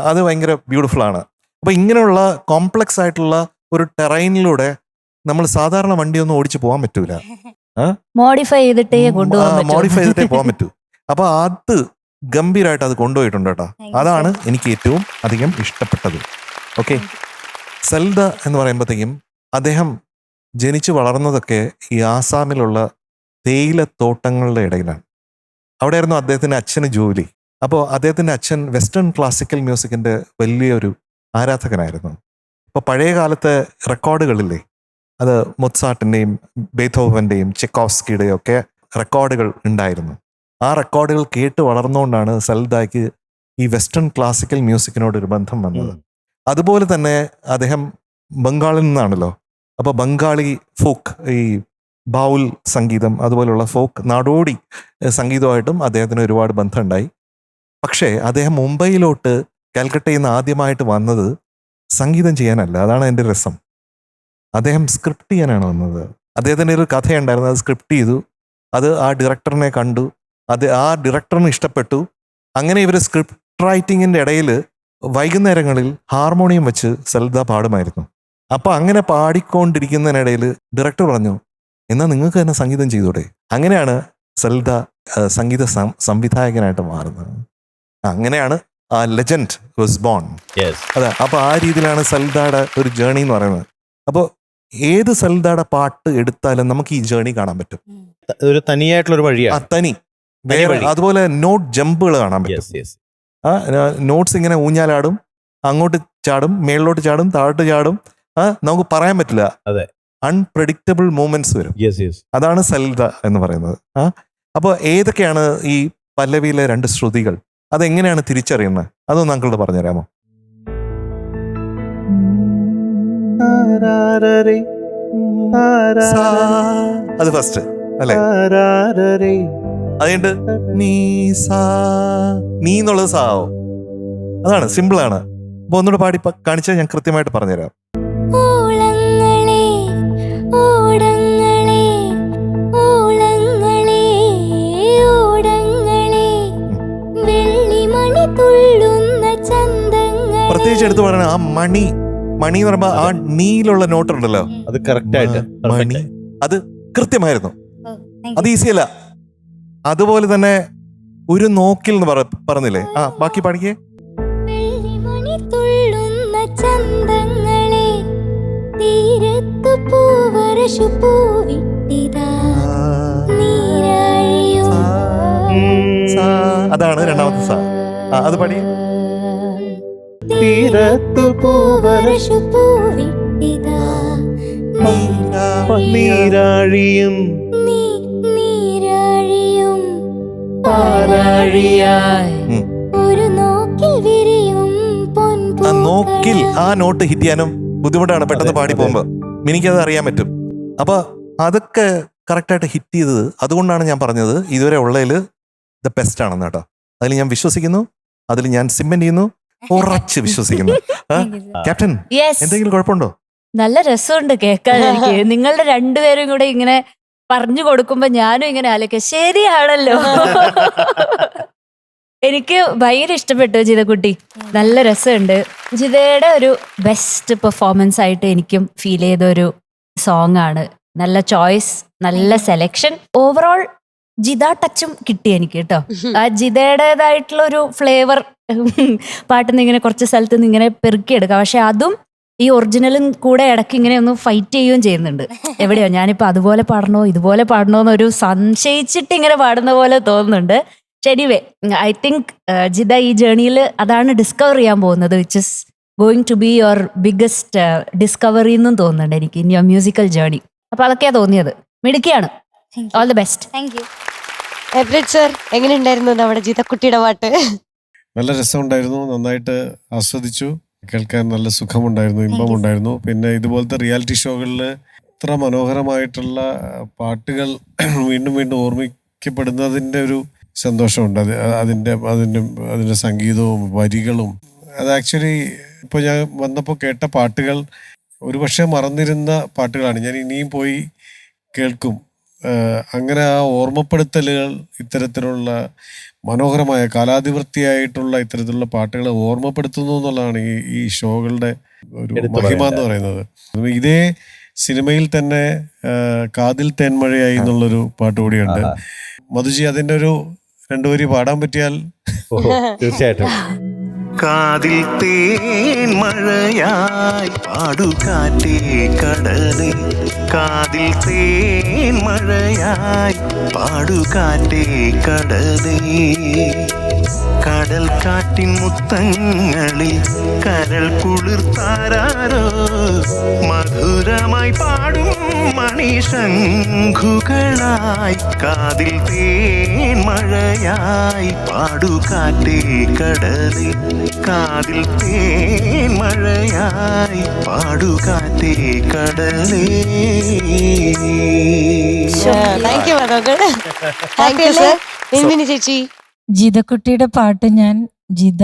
അത് ഭയങ്കര ബ്യൂട്ടിഫുൾ ആണ്. അപ്പൊ ഇങ്ങനെയുള്ള കോംപ്ലക്സ് ആയിട്ടുള്ള ഒരു ടെറൈനിലൂടെ നമ്മൾ സാധാരണ വണ്ടിയൊന്നും ഓടിച്ചു പോകാൻ പറ്റൂല. മോഡിഫൈ ചെയ്തിട്ടേ കൊണ്ടുപോകാൻ മോഡിഫൈ ചെയ്തിട്ടേ പോകാൻ പറ്റൂ. അപ്പൊ അത് ഗംഭീരമായിട്ട് അത് കൊണ്ടുപോയിട്ടുണ്ട് കേട്ടോ. Thank you, അതാണ് എനിക്ക് ഏറ്റവും അധികം ഇഷ്ടപ്പെട്ടത്. ഓക്കെ, സൽദ എന്ന് പറയുമ്പോഴത്തേക്കും അദ്ദേഹം ജനിച്ചു വളർന്നതൊക്കെ ഈ ആസാമിലുള്ള തേയിലത്തോട്ടങ്ങളുടെ ഇടയിലാണ്. അവിടെയായിരുന്നു അദ്ദേഹത്തിൻ്റെ അച്ഛന് ജോലി. അപ്പോൾ അദ്ദേഹത്തിൻ്റെ അച്ഛൻ വെസ്റ്റേൺ ക്ലാസിക്കൽ മ്യൂസിക്കിൻ്റെ വലിയൊരു ആരാധകനായിരുന്നു. അപ്പോൾ പഴയ കാലത്തെ റെക്കോർഡുകളില്ലേ, അത് മൊത്സാർട്ടിൻ്റെയും ബേഥോവൻ്റെയും ചെക്കോവ്സ്കിയുടെയും ഒക്കെ റെക്കോർഡുകൾ ഉണ്ടായിരുന്നു. ആ റെക്കോർഡുകൾ കേട്ട് വളർന്നുകൊണ്ടാണ് സൽദായ്ക്ക് ഈ വെസ്റ്റേൺ ക്ലാസിക്കൽ മ്യൂസിക്കിനോട് ഒരു ബന്ധം വന്നത്. അതുപോലെ തന്നെ അദ്ദേഹം ബംഗാളിൽ നിന്നാണല്ലോ. അപ്പോൾ ബംഗാളി ഫോക്ക്, ഈ ബൗൽ സംഗീതം, അതുപോലുള്ള ഫോക്ക് നാടോടി സംഗീതമായിട്ടും അദ്ദേഹത്തിന് ഒരുപാട് ബന്ധമുണ്ടായി. പക്ഷേ അദ്ദേഹം മുംബൈയിലോട്ട് കാൽക്കട്ടയിൽ നിന്ന് ആദ്യമായിട്ട് വന്നത് സംഗീതം ചെയ്യാനല്ല. അതാണ് എൻ്റെ രസം. അദ്ദേഹം സ്ക്രിപ്റ്റ് ചെയ്യാനാണ് വന്നത്. അദ്ദേഹത്തിൻ്റെ ഒരു കഥയുണ്ടായിരുന്നു, അത് സ്ക്രിപ്റ്റ് ചെയ്തു. അത് ആ ഡയറക്ടറിനെ കണ്ടു, അത് ആ ഡയറക്ടറിന് ഇഷ്ടപ്പെട്ടു. അങ്ങനെ ഇവർ സ്ക്രിപ്റ്റ് റൈറ്റിങ്ങിൻ്റെ ഇടയിൽ വൈകുന്നേരങ്ങളിൽ ഹാർമോണിയം വെച്ച് സൽദ പാടുമായിരുന്നു. അപ്പോൾ അങ്ങനെ പാടിക്കൊണ്ടിരിക്കുന്നതിനിടയിൽ ഡയറക്ടർ പറഞ്ഞു, എന്നാൽ നിങ്ങൾക്ക് തന്നെ സംഗീതം ചെയ്തൂടെ? അങ്ങനെയാണ് സൽദ സംഗീത സംവിധായകനായിട്ട് മാറുന്നത്. അങ്ങനെയാണ് ആ ലെജൻഡ് വാസ് ബോൺ. അതെ, അപ്പോൾ ആ രീതിയിലാണ് സൽദയുടെ ഒരു ജേണി എന്ന് പറയുന്നത്. അപ്പോൾ ഏത് സൽദയുടെ പാട്ട് എടുത്താലും നമുക്ക് ഈ ജേണി കാണാൻ പറ്റും. ഒരു തനിയായിട്ടുള്ള ഒരു വഴിയാണ്. തനി വേറെ. വഴി. അതുപോലെ നോട്ട് ജമ്പുകൾ കാണാൻ പറ്റും. നോട്ട്സ് ഇങ്ങനെ ഊഞ്ഞാലാടും, അങ്ങോട്ട് ചാടും, മേളിലോട്ട് ചാടും, താഴോട്ട് ചാടും. നമുക്ക് പറയാൻ പറ്റില്ല. അതെ, അൺപ്രഡിക്റ്റബിൾ മൂവ്മെന്റ്സ് വരും. അതാണ് സൽദ എന്ന് പറയുന്നത്. അപ്പോൾ ഏതൊക്കെയാണ് ഈ പല്ലവിയിലെ 2 ശ്രുതികൾ, അതെങ്ങനെയാണ് തിരിച്ചറിയുന്നത്? അതൊന്ന് അങ്കിളോട് പറഞ്ഞുതരാമോ? അത് ഫസ്റ്റ് അല്ലേ? അതുകൊണ്ട് നീ സാ, നീ എന്നുള്ളത് സാവോ. അതാണ്, സിമ്പിളാണ്. അപ്പൊ ഒന്നുകൂടെ പാടി കാണിച്ചാൽ ഞാൻ കൃത്യമായിട്ട് പറഞ്ഞുതരാം. ഓളങ്ങളെ ഓടങ്ങളെ ഓളങ്ങളെ ഓടങ്ങളെ വെള്ളിമണി തുള്ളുന്ന ചന്തങ്ങൾ. പ്രത്യേകിച്ച് എടുത്തു പറയണ ആ മണി, മണി എന്ന് പറയുമ്പോ ആ നീയിലുള്ള നോട്ട് ഉണ്ടല്ലോ, അത് കറക്റ്റ് ആയിട്ട് മണി, അത് കൃത്യമായിരുന്നു. Thank അത് you. ഈസിയല്ല. അതുപോലെ തന്നെ ഒരു നോക്കിൽ എന്ന് പറഞ്ഞില്ലേ, ബാക്കി പാടിക്കേ. വെള്ളിമണി തുള്ളുന്ന ചന്തങ്ങളെ തീരത്തു പൂവരശു പൂവിട്ട വിട്ടിതാ നീരാഴിയും അതാണ് രണ്ടാമത്തെ സാ. അത് പടി. തീരത്തു പൂവരശുപൂ വിട്ടിതാ നീരാഴിയും നീരാഴിയും പാലാഴിയായി. ഒരു നോക്കിൽ വിരിയും ആ നോക്കിൽ ആ നോട്ട് ഹിറ്റ് ചെയ്യാനും ബുദ്ധിമുട്ടാണ് പെട്ടെന്ന് പാടി പോകുമ്പോ. എനിക്കത് അറിയാൻ പറ്റും. അപ്പൊ അതൊക്കെ കറക്റ്റായിട്ട് ഹിറ്റ് ചെയ്തത് അതുകൊണ്ടാണ് ഞാൻ പറഞ്ഞത് ഇതുവരെ ഉള്ളതിൽ ദ ബെസ്റ്റ് ആണെന്ന് കേട്ടോ. അതിൽ ഞാൻ വിശ്വസിക്കുന്നു, അതിൽ ഞാൻ സിമെന്റ് ചെയ്യുന്നു, ഉറച്ച് വിശ്വസിക്കുന്നു. ക്യാപ്റ്റൻ, എന്തെങ്കിലും കുഴപ്പമുണ്ടോ? നല്ല രസമുണ്ട് കേൾക്കാൻ എനിക്ക്. നിങ്ങളുടെ രണ്ടുപേരും കൂടെ ഇങ്ങനെ പറഞ്ഞു കൊടുക്കുമ്പോ ഞാനും ഇങ്ങനെ ആലോചിക്കാം, ശരിയാണല്ലോ. എനിക്ക് ഭയങ്കര ഇഷ്ടപ്പെട്ടു ജിതക്കുട്ടി. നല്ല രസമുണ്ട്. ജിതയുടെ ഒരു ബെസ്റ്റ് പെർഫോമൻസ് ആയിട്ട് എനിക്കും ഫീൽ ചെയ്ത ഒരു സോങ് ആണ്. നല്ല ചോയ്സ്, നല്ല സെലക്ഷൻ. ഓവറോൾ ജിത ടച്ചും കിട്ടി എനിക്ക് കേട്ടോ. ആ ജിതയുടേതായിട്ടുള്ള ഒരു ഫ്ലേവർ പാട്ടിൽ നിന്ന് ഇങ്ങനെ കുറച്ച് സ്ഥലത്ത് നിന്ന് ഇങ്ങനെ പെറുക്കിയെടുക്കാം. പക്ഷെ അതും ഈ ഒറിജിനലും കൂടെ ഇടയ്ക്ക് ഇങ്ങനെ ഒന്ന് ഫൈറ്റ് ചെയ്യുകയും ചെയ്യുന്നുണ്ട്. എവിടെയോ ഞാനിപ്പോൾ അതുപോലെ പാടണോ ഇതുപോലെ പാടണോ എന്നൊരു സംശയിച്ചിട്ട് ഇങ്ങനെ പാടുന്ന പോലെ തോന്നുന്നുണ്ട്. എനിവേ ഐ തിങ്ക് ജിത ഈ ജേണിയിൽ അതാണ് ഡിസ്കവർ ചെയ്യാൻ പോകുന്നത്, which is going to be your biggest discovery എന്നും തോന്നുന്നുണ്ട് എനിക്ക് ഇൻ യുവർ മ്യൂസിക്കൽ ജേണി. അപ്പൊ അതൊക്കെയാ തോന്നിയത്. മിടുക്കിയാണ്. All the best. Thank you. Average sir, എങ്ങനെയുണ്ടായിരുന്നു നമ്മുടെ ജിതക്കുട്ടിയുടെ പാട്ട്? നല്ല രസമുണ്ടായിരുന്നു, നന്നായിട്ട് ആസ്വദിച്ചു. കേൾക്കാൻ നല്ല സുഖമുണ്ടായിരുന്നു, ഇമ്പമുണ്ടായിരുന്നു. പിന്നെ ഇതുപോലത്തെ റിയാലിറ്റി ഷോകളിൽ ഇത്ര മനോഹരമായിട്ടുള്ള പാട്ടുകൾ വീണ്ടും വീണ്ടും ഓർമ്മിക്കപ്പെടുന്നതിൻ്റെ ഒരു സന്തോഷമുണ്ട്. അതിൻ്റെ സംഗീതവും വരികളും അത് ആക്ച്വലി ഇപ്പോൾ ഞാൻ വന്നപ്പോൾ കേട്ട പാട്ടുകൾ ഒരുപക്ഷെ മറന്നിരുന്ന പാട്ടുകളാണ്. ഞാൻ ഇനിയും പോയി കേൾക്കും. അങ്ങനെ ആ ഓർമ്മപ്പെടുത്തലുകൾ, ഇത്തരത്തിലുള്ള മനോഹരമായ കാലാതിവൃത്തിയായിട്ടുള്ള ഇത്തരത്തിലുള്ള പാട്ടുകളെ ഓർമ്മപ്പെടുത്തുന്നു എന്നുള്ളതാണ് ഈ ഷോകളുടെ ഒരു മഹിമ എന്ന് പറയുന്നത്. ഇതേ സിനിമയിൽ തന്നെ കാതിൽ തേന്മഴയായി എന്നുള്ളൊരു പാട്ട് കൂടിയുണ്ട്. മധുജി അതിൻ്റെ ഒരു 2 വരി പാടാൻ പറ്റിയാൽ. തീർച്ചയായിട്ടും. കാതിൽ തേൻ മഴയായി പാടുകാറ്റേ കടലേ, കാതിൽ തേൻ മഴയായി പാടുകാറ്റേ കടലേ, കടൽ കാറ്റിൻ മുത്തങ്ങളിൽ കരൾ കുളിർത്താരോ, മധുരമായി പാടും മണിശംഖുകളായി, കാതിൽ തേൻ മഴയായി പാടുകാറ്റേ കടലേ, കാതിൽ തേൻ മഴയായി പാടുകാറ്റേ കടലേ. താങ്ക് യു മധോകൾ. Thank you sir. എന്തിനു ചേച്ചി? ജിതക്കുട്ടിയുടെ പാട്ട് ഞാൻ ജിത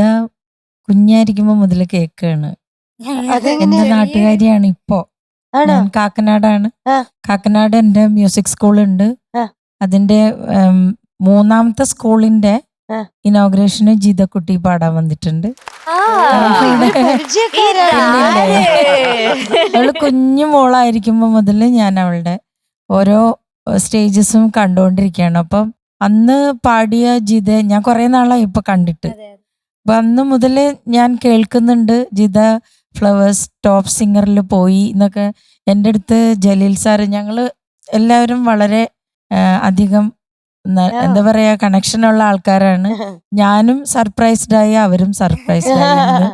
കുഞ്ഞായിരിക്കുമ്പോ മുതൽ കേൾക്കാണ്. എന്റെ നാട്ടുകാരിയാണ് ഇപ്പോ. ഞാൻ കാക്കനാടാണ്. കാക്കനാട് എന്റെ മ്യൂസിക് സ്കൂളുണ്ട്. അതിന്റെ 3ാമത്തെ സ്കൂളിന്റെ ഇനോഗ്രേഷന് ജിതക്കുട്ടി പാടാൻ വന്നിട്ടുണ്ട്. അവള് കുഞ്ഞു മോളായിരിക്കുമ്പോ മുതല് ഞാൻ അവളുടെ ഓരോ സ്റ്റേജസും കണ്ടുകൊണ്ടിരിക്കുകയാണ്. അപ്പം അന്ന് പാടിയ ജിത ഞാൻ കുറെ നാളായി ഇപ്പൊ കണ്ടിട്ട്. അപ്പൊ അന്ന് മുതല് ഞാൻ കേൾക്കുന്നുണ്ട് ജിത ഫ്ലവേഴ്സ് ടോപ്പ് സിംഗറിൽ പോയി എന്നൊക്കെ. എൻ്റെ അടുത്ത് ജലീൽ സാറ്, ഞങ്ങള് എല്ലാവരും വളരെ അധികം എന്താ പറയാ കണക്ഷനുള്ള ആൾക്കാരാണ്. ഞാനും സർപ്രൈസ്ഡായി, അവരും സർപ്രൈസ്ഡായി.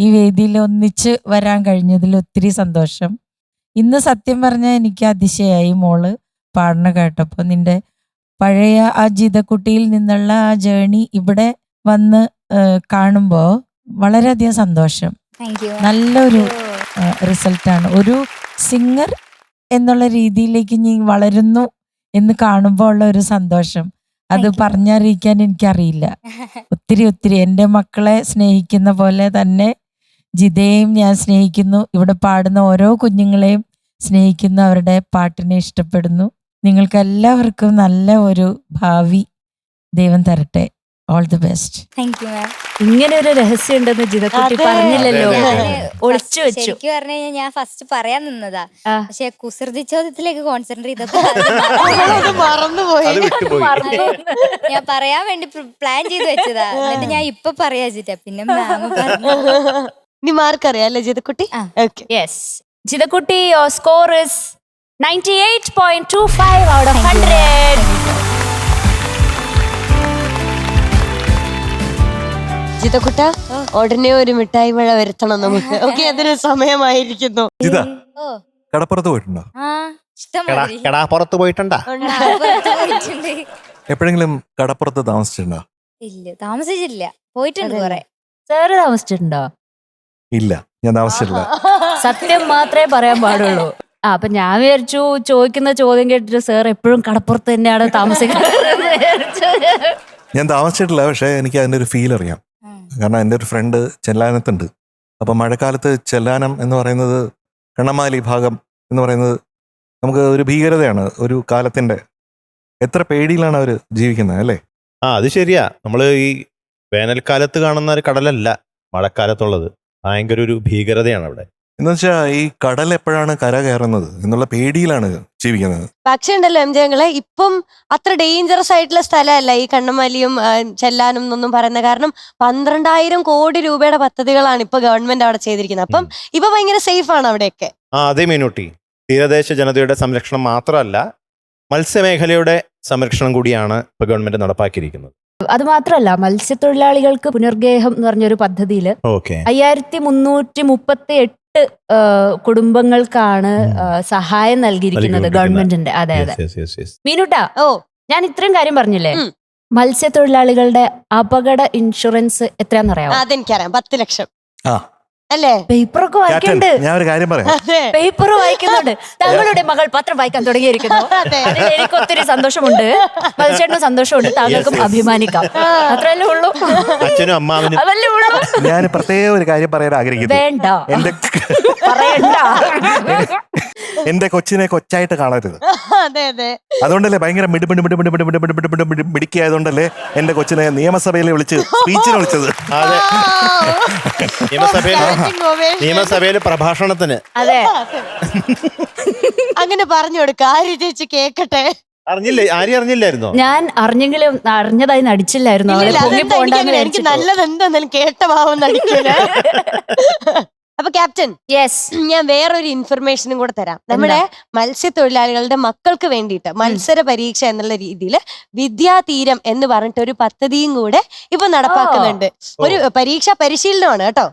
ഈ വേദിയിൽ ഒന്നിച്ച് വരാൻ കഴിഞ്ഞതിൽ ഒത്തിരി സന്തോഷം. ഇന്ന് സത്യം പറഞ്ഞാൽ എനിക്ക് അതിശയായി മോള് പാടണ കേട്ടപ്പോൾ. നിന്റെ പഴയ ആ ജിതക്കുട്ടിയിൽ നിന്നുള്ള ആ ജേണി ഇവിടെ വന്ന് കാണുമ്പോ വളരെയധികം സന്തോഷം. നല്ലൊരു റിസൾട്ടാണ്. ഒരു സിംഗർ എന്നുള്ള രീതിയിലേക്ക് നീ വളരുന്നു എന്ന് കാണുമ്പോൾ ഉള്ള ഒരു സന്തോഷം അത് പറഞ്ഞറിയിക്കാൻ എനിക്കറിയില്ല. ഒത്തിരി ഒത്തിരി എൻ്റെ മക്കളെ സ്നേഹിക്കുന്ന പോലെ തന്നെ ജിതയെയും ഞാൻ സ്നേഹിക്കുന്നു. ഇവിടെ പാടുന്ന ഓരോ കുഞ്ഞുങ്ങളെയും സ്നേഹിക്കുന്നു, അവരുടെ പാട്ടിനെ ഇഷ്ടപ്പെടുന്നു. നിങ്ങൾക്ക് എല്ലാവർക്കും നല്ല ഒരു ഭാവി ദൈവം തരട്ടെ. All the best. ഇങ്ങനെ ഒരു രഹസ്യം ഉണ്ടെന്ന് ജിതക്കുട്ടി പറഞ്ഞില്ലല്ലോ, ഒളിച്ചു വെച്ചു. ശരിക്കും പറഞ്ഞു കഴിഞ്ഞാൽ ഞാൻ ഫസ്റ്റ് പറയാൻ നിന്നതാ, പക്ഷെ കുസൃതി ചോദ്യത്തിലേക്ക് കോൺസെൻട്രേറ്റ് ചെയ്തപ്പോ മറന്നുപോയി. ഞാൻ പറയാൻ വേണ്ടി പ്ലാൻ ചെയ്ത് വെച്ചതാ. എന്നിട്ട് ഞാൻ ഇപ്പൊ പറയാ വെച്ചിട്ടാ, പിന്നെ മാം പറഞ്ഞു. നീ മാർക്ക് അറിയാം അല്ലേ ജിതക്കുട്ടി? യെസ് ജിതക്കുട്ടി, your score is 98.25 out of 100. ജിതക്കുട്ട ഉടനെ ഒരു മിഠായി മഴ വരുത്തണം നമുക്ക്. ഓക്കെ, അതിന് സമയമായിരിക്കുന്നു. ജിത ഓ കടപ്പുറത്ത് പോയിട്ടുണ്ടോ? ആ ഇഷ്ടംമാതിരി. കടാ പുറത്ത് പോയിട്ടുണ്ടാ? പുറത്ത് പോയിട്ടുണ്ട്. എപ്പോഴെങ്കിലും കടപ്പുറത്ത് താമസിച്ചിട്ടുണ്ടോ? ഇല്ല, താമസിച്ചില്ല. പോയിട്ടുണ്ട് കുറെ. സാറ് താമസിച്ചിട്ടുണ്ടോ? ഇല്ല, ഞാൻ താമസിച്ചിട്ടില്ല. സത്യം മാത്രമേ പറയാൻ പാടുള്ളൂ. അപ്പൊ ഞാൻ വിചാരിച്ചു ചോദിക്കുന്ന ചോദ്യം കേട്ടിട്ട് സാർ എപ്പോഴും കടപ്പുറത്ത് തന്നെയാണ് താമസിക്കുന്നത്. ഞാൻ താമസിച്ചിട്ടില്ല, പക്ഷേ എനിക്ക് അതിൻ്റെ ഒരു ഫീൽ അറിയാം. കാരണം എൻ്റെ ഒരു ഫ്രണ്ട് ചെല്ലാനത്തുണ്ട്. അപ്പം മഴക്കാലത്ത് ചെല്ലാനം എന്ന് പറയുന്നത്, കണ്ണമാലി ഭാഗം എന്ന് പറയുന്നത് നമുക്ക് ഒരു ഭീകരതയാണ് ഒരു കാലത്തിൻ്റെ. എത്ര പേടിയിലാണ് അവർ ജീവിക്കുന്നത് അല്ലേ? അത് ശരിയാ. നമ്മൾ ഈ വേനൽക്കാലത്ത് കാണുന്ന ഒരു കടലല്ല മഴക്കാലത്തുള്ളത്. ഭയങ്കര ഒരു ഭീകരതയാണ് അവിടെ. എന്ന് വെച്ചാൽ ഈ കടൽ എപ്പോഴാണ് കര കയറുന്നത് എന്നുള്ള പേടിയിലാണ് ജീവിക്കുന്നത്. പക്ഷേ ഉണ്ടല്ലോ എംജങ്ങളെ, ഇപ്പം അത്ര ഡേഞ്ചറസ് ആയിട്ടുള്ള സ്ഥലമല്ല ഈ കണ്ണമാലിയും ചെല്ലാനും എന്നൊന്നും പറയുന്നത്. കാരണം 12,000 കോടി രൂപയുടെ പദ്ധതികളാണ് ഇപ്പൊ ഗവൺമെന്റ് അവിടെ ചെയ്തിരിക്കുന്നത്. അപ്പം ഇപ്പൊ ഭയങ്കര സേഫ് ആണ് അവിടെയൊക്കെ. അതേ മീനൂട്ടി, തീരദേശ ജനതയുടെ സംരക്ഷണം മാത്രമല്ല, മത്സ്യമേഖലയുടെ സംരക്ഷണം കൂടിയാണ് ഇപ്പൊ ഗവൺമെന്റ് നടപ്പാക്കിയിരിക്കുന്നത്. അത് മാത്രമല്ല, മത്സ്യത്തൊഴിലാളികൾക്ക് പുനർഗേഹം എന്ന് പറഞ്ഞൊരു പദ്ധതിയിൽ ഓക്കെ 5338 കുടുംബങ്ങൾക്കാണ് സഹായം നൽകിയിരിക്കുന്നത് ഗവൺമെന്റിന്റെ. അതെ അതെ. മീനുട്ടാ, ഞാൻ ഇത്രയും കാര്യം പറഞ്ഞില്ലേ, മത്സ്യത്തൊഴിലാളികളുടെ അപകട ഇൻഷുറൻസ് എത്രയാണെന്നറിയാമോ? അതെനിക്കറിയാം, 10 ലക്ഷം ആ അല്ലേ? പേപ്പറൊക്കെ വായിക്കുന്നുണ്ട്. ഞാൻ ഒരു കാര്യം പറയാം. പേപ്പർ വായിക്കുന്നുണ്ട്. താങ്കളുടെ മകൾ പത്രം വായിക്കാൻ തുടങ്ങിയിരിക്കുന്നു. അതിൽ എനിക്ക് ഒത്തിരി സന്തോഷമുണ്ട്. മത്സ്യേട്ടനും സന്തോഷമുണ്ട്. താങ്കൾക്കും അഭിമാനിക്കാം. അത്രയല്ലേ ഉള്ളൂ. അച്ഛനും അമ്മാവനും അതല്ലേ ഉള്ളൂ. ഞാൻ പ്രത്യേക ഒരു കാര്യം പറയാൻ ആഗ്രഹിക്കുന്നു. വേണ്ട, എന്റെ പറയണ്ട. എന്റെ കൊച്ചിനെ കൊച്ചായിട്ട് കാണരുത്. അതെ അതെ, അതുകൊണ്ടല്ലേ ഭയങ്കര മിടുക്കിയായതുകൊണ്ടല്ലേ എന്റെ കൊച്ചിനെ നിയമസഭയിൽ വിളിച്ച് സ്പീച്ചിന് വിളിച്ചത്. അതെ, നിയമസഭയില് പ്രഭാഷണത്തിന്. അതെ, അങ്ങനെ പറഞ്ഞു കൊടുക്ക. ആര്യ ചേച്ചി കേക്കട്ടെ. അറിഞ്ഞില്ലേ? ആരും അറിഞ്ഞില്ലായിരുന്നോ? ഞാൻ അറിഞ്ഞെങ്കിലും അറിഞ്ഞതായി നടിച്ചില്ലായിരുന്നു. അവളെ പൊങ്ങി പോണ്ടെന്ന് എനിക്ക് വിചാരിച്ചിട്ട്. നല്ലത് എന്തായാലും കേട്ട ഭാവം നടിക്കൂല. അപ്പൊ ക്യാപ്റ്റൻ, യെസ്, ഞാൻ വേറൊരു ഇൻഫർമേഷനും കൂടെ തരാം. നമ്മുടെ മത്സ്യത്തൊഴിലാളികളുടെ മക്കൾക്ക് വേണ്ടിയിട്ട് മത്സര പരീക്ഷ എന്നുള്ള രീതിയിൽ വിദ്യാതീരം എന്ന് പറഞ്ഞിട്ട് ഒരു പദ്ധതിയും കൂടെ ഇപ്പൊ നടപ്പാക്കുന്നുണ്ട്. ഒരു പരീക്ഷാ പരിശീലനമാണ് കേട്ടോ.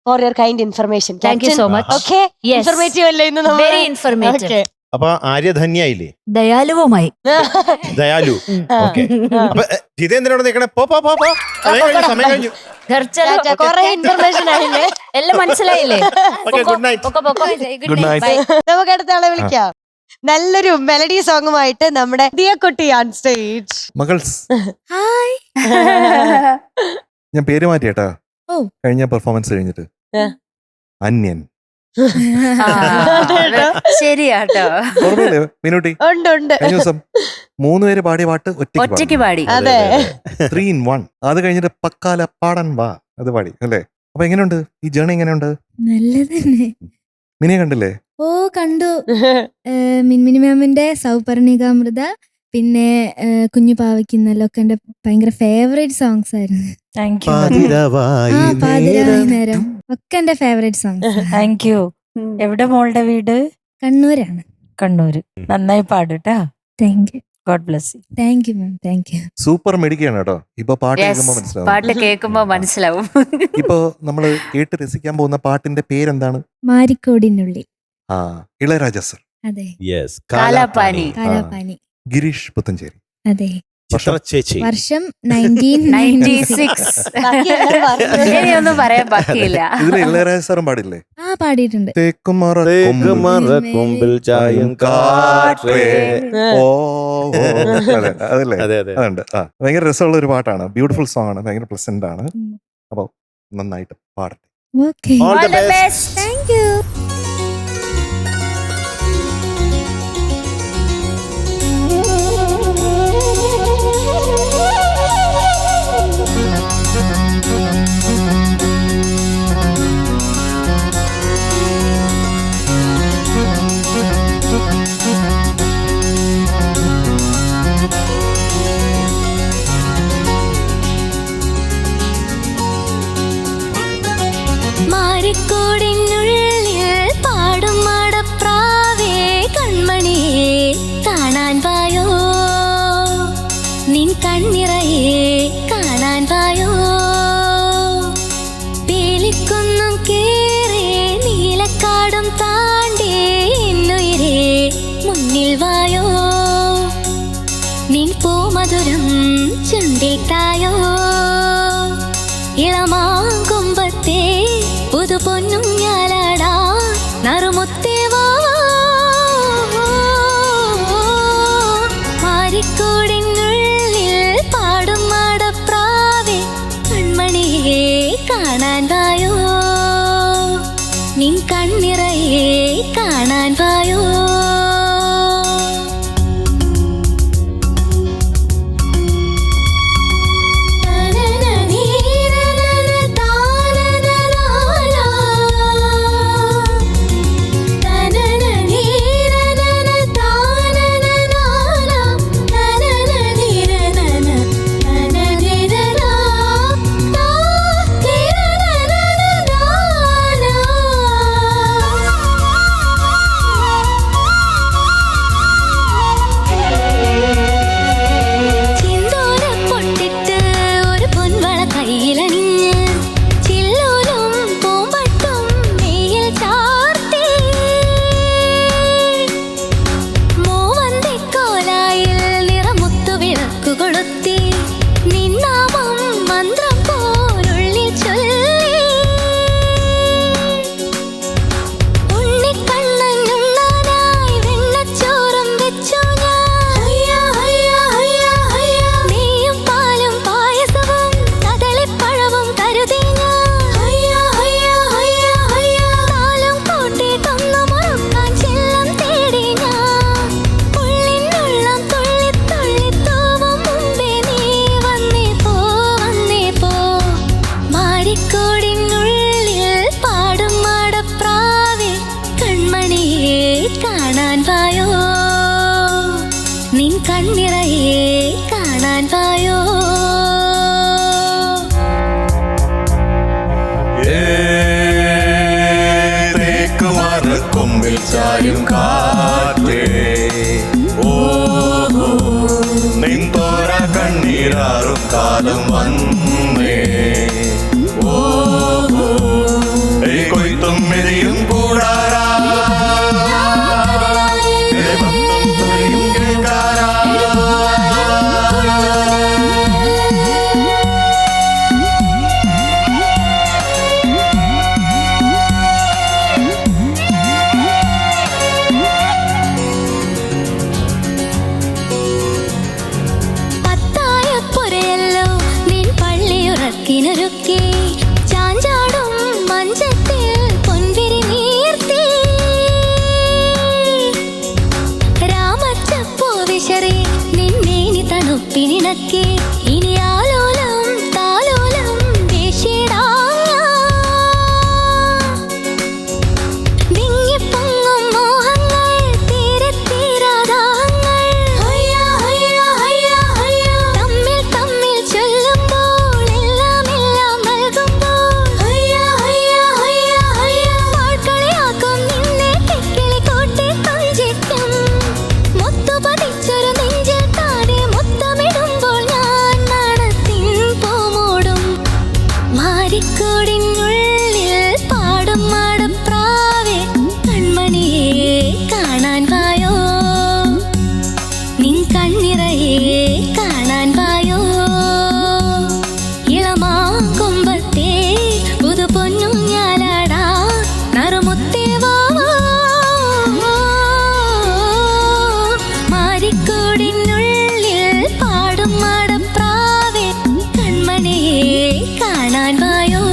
For your kind information. Thank you so much. Okay, informative അല്ലേ ഇന്ന് നമ്മൾ? Very informative. Okay. അപ്പൊ ആര്യധന്യായില്ലേ? ദയാലുവുമായി. ദയാലു. ഓക്കെ. അപ്പൊ ജിതേന്ദ്രനോട് നിൽക്കണേ. പോ പോ പോ പോ. സമയം കഴിഞ്ഞു. കൊറേ ഇൻഫർമേഷൻ ആയില്ലേ? എല്ലാം മനസ്സിലായില്ലേ? Good night. Good night. നമുക്ക് അടുത്ത ആളെ വിളിക്കാം. നല്ലൊരു മെലഡി സോങ്ങുമായിട്ട് നമ്മുടെ ദിയക്കുട്ടി ഓൺ സ്റ്റേജ്. മകൾസ്, ഹായ്. ഞാൻ പേര് മാറ്റിയേട്ടാ. കഴിഞ്ഞ പെർഫോമൻസ് കഴിഞ്ഞിട്ട് അന്യൻ. ശരിയാട്ടോ. ഓർമ്മയില്ലേ മീനൂട്ടി? ഉണ്ട് ഉണ്ട്. കഴിഞ്ഞ ദിവസം 3 പേര് പാടിയ പാട്ട് ഒറ്റയ്ക്ക് പാടി. അതെ, 3 in 1. അത് കഴിഞ്ഞിട്ട് പക്കാല പാടാൻ വാ അത് പാടി അല്ലേ? അപ്പൊ എങ്ങനെയുണ്ട് ഈ ജേണി? എങ്ങനെയുണ്ട്? നല്ലത് തന്നെ. മിനിയെ കണ്ടില്ലേ? ഓ കണ്ടു. മിൻമിനി മാമിന്റെ സൗപർണികാമൃത, പിന്നെ കുഞ്ഞു പാവയ്ക്കുന്നല്ലൊക്കെ എന്റെ ഭയങ്കര ഫേവറേറ്റ് സോങ്സ് ആയിരുന്നു. Thank you. പാതിരാവായി നേരം ഒക്കെ എന്റെ ഫേവറേറ്റ് സോങ്സ്. Thank you. എവിടെ മോളുടെ വീട്? കണ്ണൂരാണ്. കണ്ണൂര്. നന്നായി പാടുട്ടാ. Thank you. God bless you. Thank you ma'am. Thank you. Super മെഡിക്കാണ് കേട്ടോ. ഇപ്പൊ പാട്ട് കേൾക്കുമ്പോ മനസ്സിലാവും. പാട്ട് കേൾക്കുമ്പോ മനസ്സിലാവും. ഇപ്പൊ നമ്മള് കേട്ട് രസിക്കാൻ പോകുന്ന പാട്ടിന്റെ പേരെന്താണ്? മാരിക്കോടിനുള്ളിൽ. ഇളയരാജ സർ. അതെ. കാലാപ്പാനി. കാലാപ്പാനി. ഗിരീഷ് പുത്തഞ്ചേരി. അതെ. ചേച്ചി വർഷം 1996. ഒന്നും പറയാൻ ബാക്കിയില്ല. ഇതില് ഇളയരാജ സാറും പാടില്ലേ? പാടിയിട്ടുണ്ട്. കൊമ്പിൽ ചായം കാറ്റേ. അതല്ലേ? അതെ അതെ. അതുണ്ട്. ഭയങ്കര രസമുള്ള ഒരു പാട്ടാണ്. ബ്യൂട്ടിഫുൾ സോങ് ആണ്. ഭയങ്കര പ്ലസന്റ് ആണ്. അപ്പൊ നന്നായിട്ട് പാടട്ടെ. Okay. All the best. Thank you. മാരിക്കോടിനുള്ളിൽ മധുരം ചുണ്ടിട്ടായോ ഇളമാകുമ്പത്തെ പുതു പൊന്നും ഞാലാടാ നറുമുത്തേവാ മാരിക്കൂടിനുള്ളിൽ പാടും മാടപ്രാവേ കൺമണിയെ കാണാൻ വായോ നിൻ കണ്ണിറയെ കാണാൻ വായോ കൊമ്പിൽ ചായും കാറ്റേ ഓഹോ നിൻതോര കണ്ണീരാറും കാലം വന്നേ ഓഹോ കൊയ്ത്തും മെതിയും കൂടാരാ കേൾക്കാരാ ൊരുക്കി ചാഞ്ചാടും മഞ്ചത്തിൽ പൊൻവിരി നീർത്തി രാമച്ചപ്പൂ വിശറി നിന്നേനി തണുപ്പിനിണക്കി ഇനി ആലോലം താലോലം വിങ്ങിപ്പൊങ്ങും മോഹങ്ങൾ തീരെ തീരാദാഹങ്ങൾ തമ്മിൽ തമ്മിൽ ചൊല്ലുമ്പോൾ എല്ലാം നൽകുമ്പോൾ പാഴ്ക്കളിയാക്കും നിന്നെ കിക്കിളി കോട്ടി കൊഞ്ചിക്കും മുത്തുപതിച്ചൊരു നെഞ്ചിൽ താഴെ മുത്തമിടുമ്പോൾ ഞാൻ നാണത്തിൻ പൂമൂടും മാരിക്കൂടിനുള്ളിൽ പാടും മാടപ്രാവേ കൺമണിയെ കാണാൻ വായോ നിൻ കണ്ണിറയെ കാണാൻ വായോ ഇളമാകുമ്പത്തെ പുതു പൊന്നും ഞാലാടാ നറുമുത്തേവാ മാരിക്കൂടിനുള്ളിൽ പാടും മാടപ്രാവേ കൺമണിയെ കാണാൻ വായോ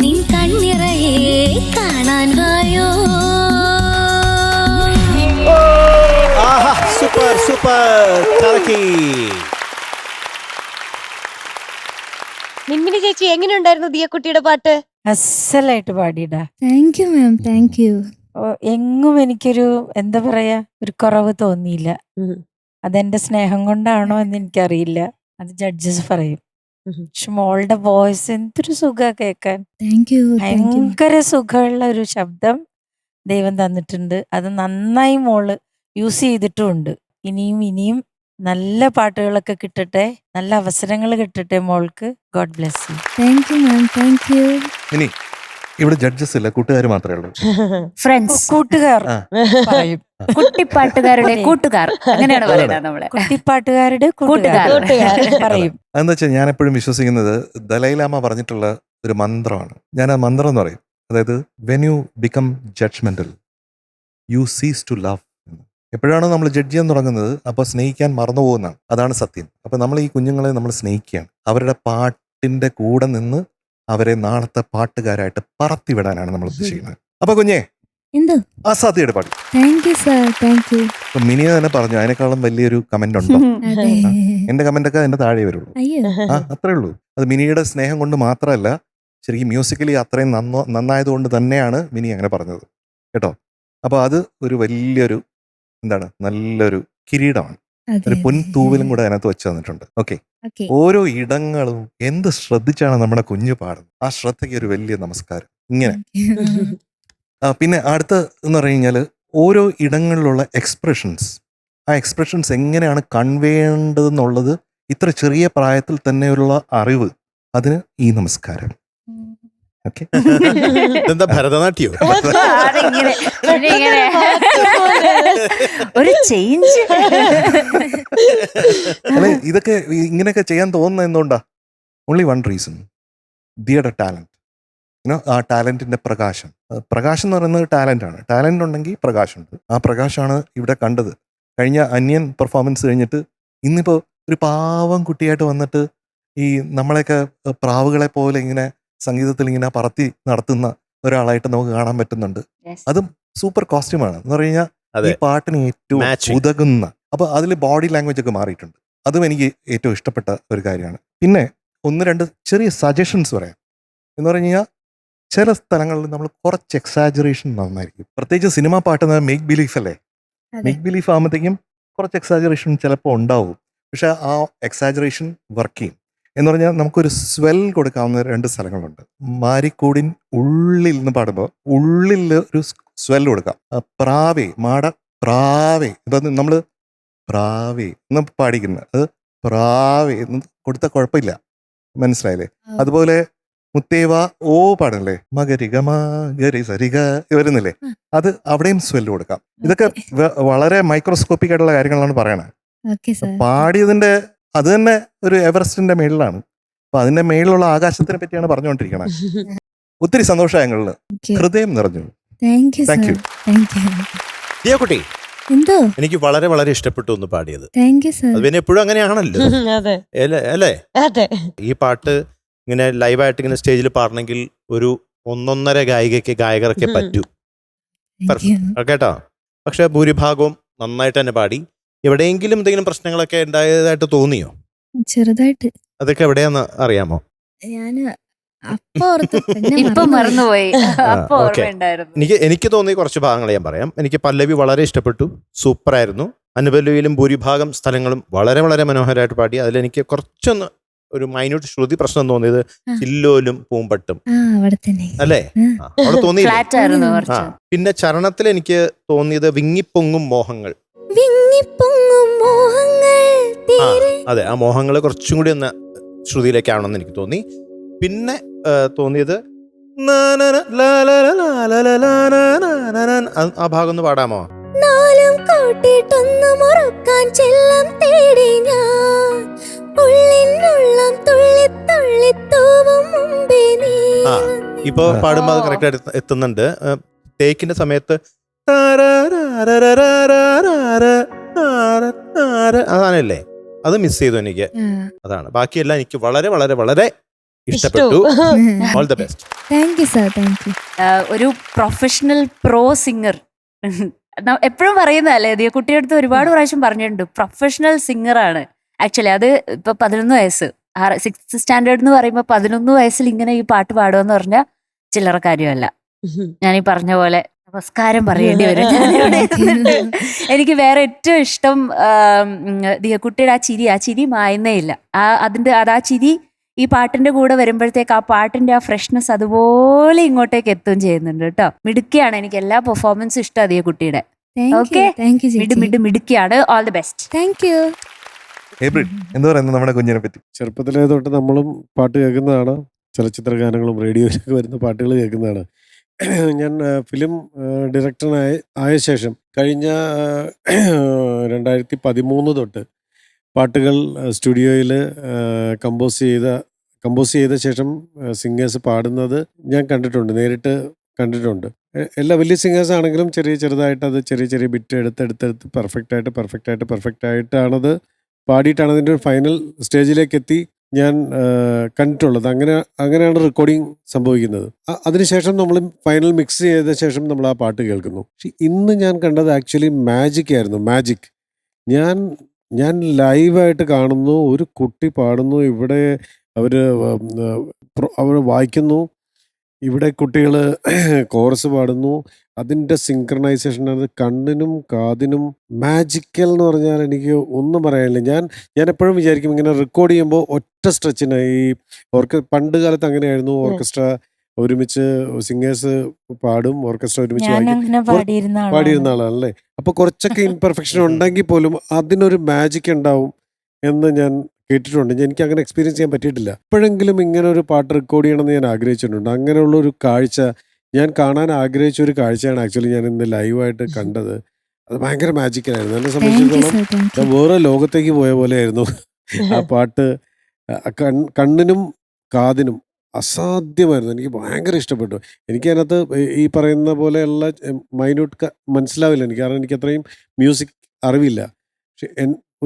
നിൻ കണ്ണിറയെ കാണാൻ വായോ സൂപ്പർ സൂപ്പർ കലക്കി. മിൻമിനി ചേച്ചി എങ്ങനെയുണ്ടായിരുന്നു ദിയക്കുട്ടിയുടെ പാട്ട്? അസലായിട്ട് പാടിയിടാ. Thank you ma'am, thank you. എങ്ങും എനിക്കൊരു എന്താ പറയാ ഒരു കുറവ് തോന്നിയില്ല. അതെന്റെ സ്നേഹം കൊണ്ടാണോ എന്ന് എനിക്കറിയില്ല, അത് ജഡ്ജസ് പറയും. പക്ഷെ മോളുടെ വോയിസ് എന്തൊരു സുഖ കേൾക്കാൻ, താങ്ക് യു. ഭയങ്കര സുഖമുള്ള ഒരു ശബ്ദം ദൈവം തന്നിട്ടുണ്ട്. അത് നന്നായി മോള് യൂസ് ചെയ്തിട്ടുമുണ്ട്. ഇനിയും ഇനിയും നല്ല പാട്ടുകളൊക്കെ കിട്ടട്ടെ, നല്ല അവസരങ്ങൾ കിട്ടട്ടെ മോൾക്ക്. God bless you. Thank you ma'am, thank U. ഇനി ഇവിടെ ജഡ്ജസ് ഇല്ല, കൂട്ടുകാർ മാത്രമേ ഉള്ളൂ. ഫ്രണ്ട്സ്, കൂട്ടുകാർ ആ. പറയും. കുട്ടിപ്പാട്ടുകാരുടെ കൂട്ടുകാർ, അങ്ങനെയാണ് പറയുന്നത് നമ്മളെ. കുട്ടിപ്പാട്ടുകാരുടെ കൂട്ടുകാർ കൂട്ടുകാർ. പറയും. അതെന്താ വെച്ചാൽ ഞാൻ എപ്പോഴും വിശ്വസിക്കുന്നത് ദലൈലാമ പറഞ്ഞിട്ടുള്ള ഒരു മന്ത്രമാണ്. ഞാൻ ആ മന്ത്രം എന്ന് പറയും, അതായത് when you become judgmental you cease to love. എപ്പോഴാണോ നമ്മൾ ജഡ്ജ് ചെയ്യാൻ തുടങ്ങുന്നത് അപ്പോൾ സ്നേഹിക്കാൻ മറന്നു പോകുന്നതാണ്. അതാണ് സത്യം. അപ്പോൾ നമ്മൾ ഈ കുഞ്ഞുങ്ങളെ നമ്മൾ സ്നേഹിക്കുകയാണ്. അവരുടെ പാട്ടിന്റെ കൂടെ നിന്ന് അവരെ നാളത്തെ പാട്ടുകാരായിട്ട് പറത്തിവിടാനാണ് നമ്മൾ ചെയ്യുന്നത്. അപ്പൊ കുഞ്ഞെ എന്തോ അസാധ്യയുടെ പാടി. Thank you sir, thank U. ഇപ്പൊ മിനിയെ തന്നെ പറഞ്ഞു അതിനേക്കാളും വലിയൊരു കമന്റ് ഉണ്ടോ? അതെ. എന്റെ കമന്റ് ഒക്കെ എന്റെ താഴെ വരുള്ളൂ. അയ്യോ, അത്രേ ഉള്ളൂ. അത് മിനിയുടെ സ്നേഹം കൊണ്ട് മാത്രമല്ല, ശരിക്കും മ്യൂസിക്കലി അത്രയും നന്നായതുകൊണ്ട് തന്നെയാണ് മിനി അങ്ങനെ പറഞ്ഞത് കേട്ടോ. അപ്പൊ അത് ഒരു വലിയൊരു എന്താണ്, നല്ലൊരു കിരീടമാണ്. ഒരു പൊൻതൂവലും കൂടെ അതിനകത്ത് വെച്ച് തന്നിട്ടുണ്ട്. Okay, okay. ഓരോ ഇടങ്ങളും എന്ത് ശ്രദ്ധിച്ചാണ് നമ്മുടെ കുഞ്ഞു പാടുന്നത്. ആ ശ്രദ്ധയ്ക്ക് ഒരു വലിയ നമസ്കാരം. ഇങ്ങനെ പിന്നെ അടുത്ത എന്ന് പറഞ്ഞു കഴിഞ്ഞാൽ ഓരോ ഇടങ്ങളിലുള്ള എക്സ്പ്രഷൻസ്, ആ എക്സ്പ്രഷൻസ് എങ്ങനെയാണ് കൺവേ ചെയ്യേണ്ടതെന്നുള്ളത് ഇത്ര ചെറിയ പ്രായത്തിൽ തന്നെയുള്ള അറിവ്, അതിന് ഈ നമസ്കാരം. ഓക്കെ, എന്താ ഭരതനാട്യോ? അതിങ്ങനെ, പിന്നെ ഇങ്ങനെ ഒരു ചേഞ്ച്. അല്ലെ, ഇതൊക്കെ ഇങ്ങനെയൊക്കെ ചെയ്യാൻ തോന്നുന്നത് എന്തുകൊണ്ടാ? ഓൺലി വൺ റീസൺ, ദിയുടെ ടാലന്റ്. ആ ടാലന്റിന്റെ പ്രകാശം. പ്രകാശം എന്ന് പറയുന്നത് ടാലന്റ് ആണ്. ടാലന്റ് ഉണ്ടെങ്കിൽ പ്രകാശമുണ്ട്. ആ പ്രകാശമാണ് ഇവിടെ കണ്ടത്. കഴിഞ്ഞ അന്യൻ പെർഫോമൻസ് കഴിഞ്ഞിട്ട് ഇന്നിപ്പോൾ ഒരു പാവം കുട്ടിയായിട്ട് വന്നിട്ട് ഈ നമ്മളെയൊക്കെ പ്രാവുകളെ പോലെ ഇങ്ങനെ സംഗീതത്തിൽ ഇങ്ങനെ പറത്തി നടത്തുന്ന ഒരാളായിട്ട് നമുക്ക് കാണാൻ പറ്റുന്നുണ്ട്. അതും സൂപ്പർ കോസ്റ്റ്യൂമാണ് എന്ന് പറഞ്ഞു കഴിഞ്ഞാൽ ഈ പാട്ടിന് ഏറ്റവും Matching. ഉതകുന്ന. അപ്പൊ അതിൽ ബോഡി ലാംഗ്വേജ് ഒക്കെ മാറിയിട്ടുണ്ട്. അതും എനിക്ക് ഏറ്റവും ഇഷ്ടപ്പെട്ട ഒരു കാര്യമാണ്. പിന്നെ ഒന്ന് രണ്ട് ചെറിയ സജഷൻസ് പറയാം. എന്ന് പറഞ്ഞു കഴിഞ്ഞാൽ ചില സ്ഥലങ്ങളിൽ നമ്മൾ കുറച്ച് എക്സാജറേഷൻ നന്നായിരിക്കും. പ്രത്യേകിച്ച് സിനിമാ പാട്ട് മേക്ക് ബിലീഫ് അല്ലേ. മേക്ക് ബിലീഫ് ആകുമ്പോഴത്തേക്കും കുറച്ച് എക്സാജറേഷൻ ചിലപ്പോൾ ഉണ്ടാവും. പക്ഷെ ആ എക്സാജറേഷൻ വർക്ക് ചെയ്യും. എന്ന് പറഞ്ഞാൽ നമുക്കൊരു സ്വെൽ കൊടുക്കാവുന്ന രണ്ട് സ്ഥലങ്ങളുണ്ട്. മാരിക്കൂടിൻ ഉള്ളിൽ നിന്ന് പാടുമ്പോൾ ഉള്ളിൽ ഒരു സ്വെൽ കൊടുക്കാം. പ്രാവേ മാട പ്രാവേ, ഇപ്പം നമ്മൾ പ്രാവേ എന്ന് പാടിക്കുന്നത്, അത് പ്രാവേ എന്ന് കൊടുത്താൽ കുഴപ്പമില്ല. മനസ്സിലായില്ലേ? അതുപോലെ മുത്തേവ ഓ പാടല്ലേ, മകരിക മകരി സരിക വരുന്നില്ലേ, അത് അവിടെയും സ്വെല്ല് കൊടുക്കാം. ഇതൊക്കെ വളരെ മൈക്രോസ്കോപ്പിക് ആയിട്ടുള്ള കാര്യങ്ങളാണ് പറയണത്. പാടിയതിന്റെ അത് തന്നെ ഒരു എവറസ്റ്റിന്റെ മേളിലാണ്. അപ്പൊ അതിന്റെ മേളിലുള്ള ആകാശത്തിനെ പറ്റിയാണ് പറഞ്ഞുകൊണ്ടിരിക്കണത്. ഒത്തിരി സന്തോഷമായി ഞങ്ങളില്, ഹൃദയം നിറഞ്ഞു. Thank you, thank U. Diya കുട്ടി, എന്തോ എനിക്ക് വളരെ വളരെ ഇഷ്ടപ്പെട്ടു ഒന്ന് പാടിയത്. Thank you sir. അത് പിന്നെ എപ്പോഴും അങ്ങനെയാണല്ലോ അതെ അല്ലേ? അതെ. ഈ പാട്ട് ഇങ്ങനെ ലൈവായിട്ട് ഇങ്ങനെ സ്റ്റേജിൽ പാടണമെങ്കിൽ ഒരു 1.5 ഗായകർക്കെ പറ്റൂ കേട്ടോ. പക്ഷെ ഭൂരിഭാഗവും നന്നായിട്ട് തന്നെ പാടി. എവിടെയെങ്കിലും എന്തെങ്കിലും പ്രശ്നങ്ങളൊക്കെ ഉണ്ടായതായിട്ട് തോന്നിയോ? ചെറുതായിട്ട്. അതൊക്കെ എവിടെയാന്ന് അറിയാമോ? ഞാൻ അപ്പൊ ഓർത്തു, ഇപ്പൊ മറന്നുപോയി. അപ്പൊ ഓക്കെ. ഓർമ്മയുണ്ടായിരുന്നു. എനിക്ക് തോന്നിയ കുറച്ച് ഭാഗങ്ങൾ ഞാൻ പറയാം. എനിക്ക് പല്ലവി വളരെ ഇഷ്ടപ്പെട്ടു, സൂപ്പറായിരുന്നു. അനുപല്ലവിയിലും ഭൂരിഭാഗം സ്ഥലങ്ങളും വളരെ വളരെ മനോഹരമായിട്ട് പാടി. അതിലെനിക്ക് കുറച്ചൊന്ന് ഒരു മൈന്യൂട്ട് ശ്രുതി പ്രശ്നം തോന്നിയത് ചില്ലോലും പൂമ്പട്ടും അവിടെ തന്നെ അല്ലേ, അവിടെ തോന്നിയില്ലേ? ഫ്ലാറ്റ് ആയിരുന്നു ആ, കുറച്ച്. പിന്നെ ചരണത്തിൽ എനിക്ക് തോന്നിയത് വിങ്ങിപ്പൊങ്ങും മോഹങ്ങൾ. വിങ്ങിപ്പൊങ്ങും മോഹങ്ങൾ തീരെ. അതെ, ആ മോഹങ്ങൾ കുറച്ചും കൂടി ഒന്ന് ശ്രുതിയിലേക്കാണെന്ന് എനിക്ക് തോന്നി. പിന്നെ തോന്നിയത് ആ ഭാഗം ഒന്ന് പാടാമോ? നാലും കൂട്ടിട്ടൊന്നു മുറുക്കാൻ ചെല്ലം തേടി ഞാൻ, ഉള്ളിനുള്ളം തുള്ളി തുള്ളി തൂവും മുമ്പേ നീ. ആ, ഇപ്പൊ പാടുമ്പോ അത് കറക്റ്റ് ആയിട്ട് എത്തുന്നുണ്ട്. ടേക്കിന്റെ സമയത്ത് അതാണല്ലേ, അത് മിസ് ചെയ്തു എനിക്ക്. അതാണ്. ബാക്കിയെല്ലാം എനിക്ക് വളരെ വളരെ വളരെ ഇഷ്ടപ്പെട്ടു. All the best. Thank you sir, thank you. ഒരു പ്രൊഫഷണൽ പ്രോ സിംഗർ എപ്പോഴും പറയുന്നതല്ലേ, ദിയ കുട്ടിയുടെ അടുത്ത് ഒരുപാട് പ്രാവശ്യം പറഞ്ഞിട്ടുണ്ട്. പ്രൊഫഷണൽ സിംഗറാണ് ആക്ച്വലി. അത് ഇപ്പൊ 11 വയസ്സ്, 6th സ്റ്റാൻഡേർഡ് എന്ന് പറയുമ്പോൾ 11 വയസ്സിൽ ഇങ്ങനെ ഈ പാട്ട് പാടുമെന്ന് പറഞ്ഞാൽ ചില്ലറ കാര്യമല്ല. ഞാൻ ഈ പറഞ്ഞ പോലെ നമസ്കാരം പറയേണ്ടി വരും. എനിക്ക് വേറെ ഏറ്റവും ഇഷ്ടം ദിയ കുട്ടിയുടെ ആ ചിരി മായുന്നേ ഇല്ല. ആ ചിരി ഈ പാട്ടിന്റെ കൂടെ വരുമ്പോഴത്തേക്ക് ആ പാട്ടിന്റെ ആ ഫ്രഷ്നെസ് അതുപോലെ ഇങ്ങോട്ടേക്ക് എത്തുകയും ചെയ്യുന്നുണ്ട് കേട്ടോ. മിടുക്കിയാണ്. എനിക്ക് എല്ലാ പെർഫോമൻസും ഇഷ്ടം ദിയ കുട്ടിയുടെ. ഓക്കെ, മിടുക്കിയാണ്. All the best. Thank you. എന്താ പറയുന്നത് നമ്മുടെ കുഞ്ഞിനെ പറ്റി? ചെറുപ്പത്തിലേ തൊട്ട് നമ്മളും പാട്ട് കേൾക്കുന്നതാണ്. ചലച്ചിത്ര ഗാനങ്ങളും റേഡിയോയിലൊക്കെ വരുന്ന പാട്ടുകൾ കേൾക്കുന്നതാണ്. ഞാൻ ഫിലിം ആയ ശേഷം കഴിഞ്ഞ 2013 തൊട്ട് പാട്ടുകൾ സ്റ്റുഡിയോയിൽ കമ്പോസ് ചെയ്ത ശേഷം സിംഗേഴ്സ് പാടുന്നത് ഞാൻ നേരിട്ട് കണ്ടിട്ടുണ്ട്. എല്ലാ വലിയ സിംഗേഴ്സ് ആണെങ്കിലും ചെറുതായിട്ട് അത് ചെറിയ ബിറ്റ് എടുത്തെടുത്ത് പെർഫെക്റ്റ് ആയിട്ടാണത് പാടിയിട്ടാണ് അതിൻ്റെ ഒരു ഫൈനൽ സ്റ്റേജിലേക്ക് എത്തി ഞാൻ കണ്ടിട്ടുള്ളത്. അങ്ങനെയാണ് റെക്കോർഡിങ് സംഭവിക്കുന്നത്. അതിനുശേഷം നമ്മൾ ഫൈനൽ മിക്സ് ചെയ്ത ശേഷം നമ്മൾ ആ പാട്ട് കേൾക്കുന്നു. പക്ഷെ ഇന്ന് ഞാൻ കണ്ടത് ആക്ച്വലി മാജിക്. ഞാൻ ലൈവായിട്ട് കാണുന്നു, ഒരു കുട്ടി പാടുന്നു, ഇവിടെ അവർ വായിക്കുന്നു, ഇവിടെ കുട്ടികൾ കോറസ് പാടുന്നു. അതിൻ്റെ സിങ്ക്രണൈസേഷൻ അത് കണ്ണിനും കാതിനും മാജിക്കൽ എന്ന് പറഞ്ഞാൽ എനിക്ക് ഒന്നും പറയാനില്ല. ഞാൻ എപ്പോഴും വിചാരിക്കും ഇങ്ങനെ റെക്കോർഡ് ചെയ്യുമ്പോൾ ഒറ്റ സ്ട്രെച്ചിന് പണ്ട് കാലത്ത് അങ്ങനെയായിരുന്നു. ഓർക്കസ്ട്ര ഒരുമിച്ച് സിംഗേഴ്സ് പാടും, ഓർക്കസ്ട്ര ഒരുമിച്ച് പാടിയിരുന്ന ആളാണല്ലേ. അപ്പോൾ കുറച്ചൊക്കെ ഇൻപെർഫെക്ഷൻ ഉണ്ടെങ്കിൽ പോലും അതിനൊരു മാജിക് ഉണ്ടാവും എന്ന് ഞാൻ കേട്ടിട്ടുണ്ട്. എനിക്ക് അങ്ങനെ എക്സ്പീരിയൻസ് ചെയ്യാൻ പറ്റിയിട്ടില്ല. എപ്പോഴെങ്കിലും ഇങ്ങനെ ഒരു പാട്ട് റെക്കോർഡ് ചെയ്യണമെന്ന് ഞാൻ ആഗ്രഹിച്ചിട്ടുണ്ട്. അങ്ങനെയുള്ള ഒരു കാഴ്ച ഞാൻ കാണാൻ ആഗ്രഹിച്ച ഒരു കാഴ്ചയാണ് ആക്ച്വലി ഞാൻ ഇന്ന് ലൈവായിട്ട് കണ്ടത്. അത് ഭയങ്കര മാജിക്കലായിരുന്നു. എന്നെ സംബന്ധിച്ചിടത്തോളം ഞാൻ വേറെ ലോകത്തേക്ക് പോയ പോലെയായിരുന്നു ആ പാട്ട്. കണ്ണിനും കാതിനും അസാധ്യമായിരുന്നു. എനിക്ക് ഭയങ്കര ഇഷ്ടപ്പെട്ടു. എനിക്ക് അതിനകത്ത് ഈ പറയുന്ന പോലെയുള്ള മൈന്യൂട്ട് മനസ്സിലാവില്ല എനിക്ക്, കാരണം എനിക്ക് അത്രയും മ്യൂസിക് അറിവില്ല. പക്ഷെ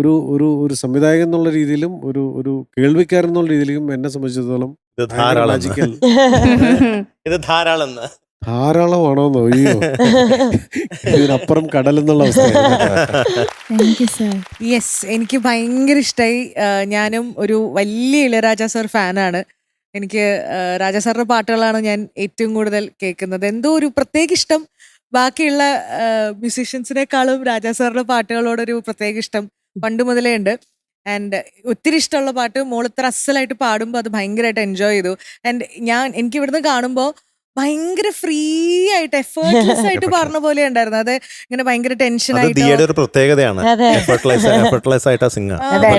ഒരു സംവിധായകൻ എന്നുള്ള രീതിയിലും ഒരു കേൾവിക്കാരൻ എന്നുള്ള രീതിയിലും എന്നെ സംബന്ധിച്ചിടത്തോളം ധാരാളമാണോന്നോ? അയ്യോ, ഇതിനപ്പുറം കടൽ എന്നുള്ള അവസ്ഥ. യെസ്, എനിക്ക് ഭയങ്കര ഇഷ്ടമായി. ഞാനും ഒരു വലിയ ഇളയരാജ സാർ ഫാനാണ്. എനിക്ക് രാജാ സാറിന്റെ പാട്ടുകളാണ് ഞാൻ ഏറ്റവും കൂടുതൽ കേൾക്കുന്നത്. എന്തോ ഒരു പ്രത്യേക ഇഷ്ടം, ബാക്കിയുള്ള മ്യൂസീഷ്യൻസിനേക്കാളും രാജാ സാറിന്റെ പാട്ടുകളോടൊരു പ്രത്യേക ഇഷ്ടം പണ്ട് മുതലേ ഉണ്ട്. ആൻഡ് ഒത്തിരി ഇഷ്ടമുള്ള പാട്ട്. മോളിത്ര അസലായിട്ട് പാടുമ്പോൾ അത് ഭയങ്കരമായിട്ട് എൻജോയ് ചെയ്തു. ആൻഡ് എനിക്ക് ഇവിടുന്ന് കാണുമ്പോൾ ഭയങ്കര ഫ്രീ ആയിട്ട് എഫേർട്ട്ലെസ് ആയിട്ട് പറഞ്ഞ പോലെ ഉണ്ടായിരുന്നു. അത് ഇങ്ങനെ ഭയങ്കര ടെൻഷൻ ആയിട്ട് ഒരു പ്രത്യേകതയാണ്.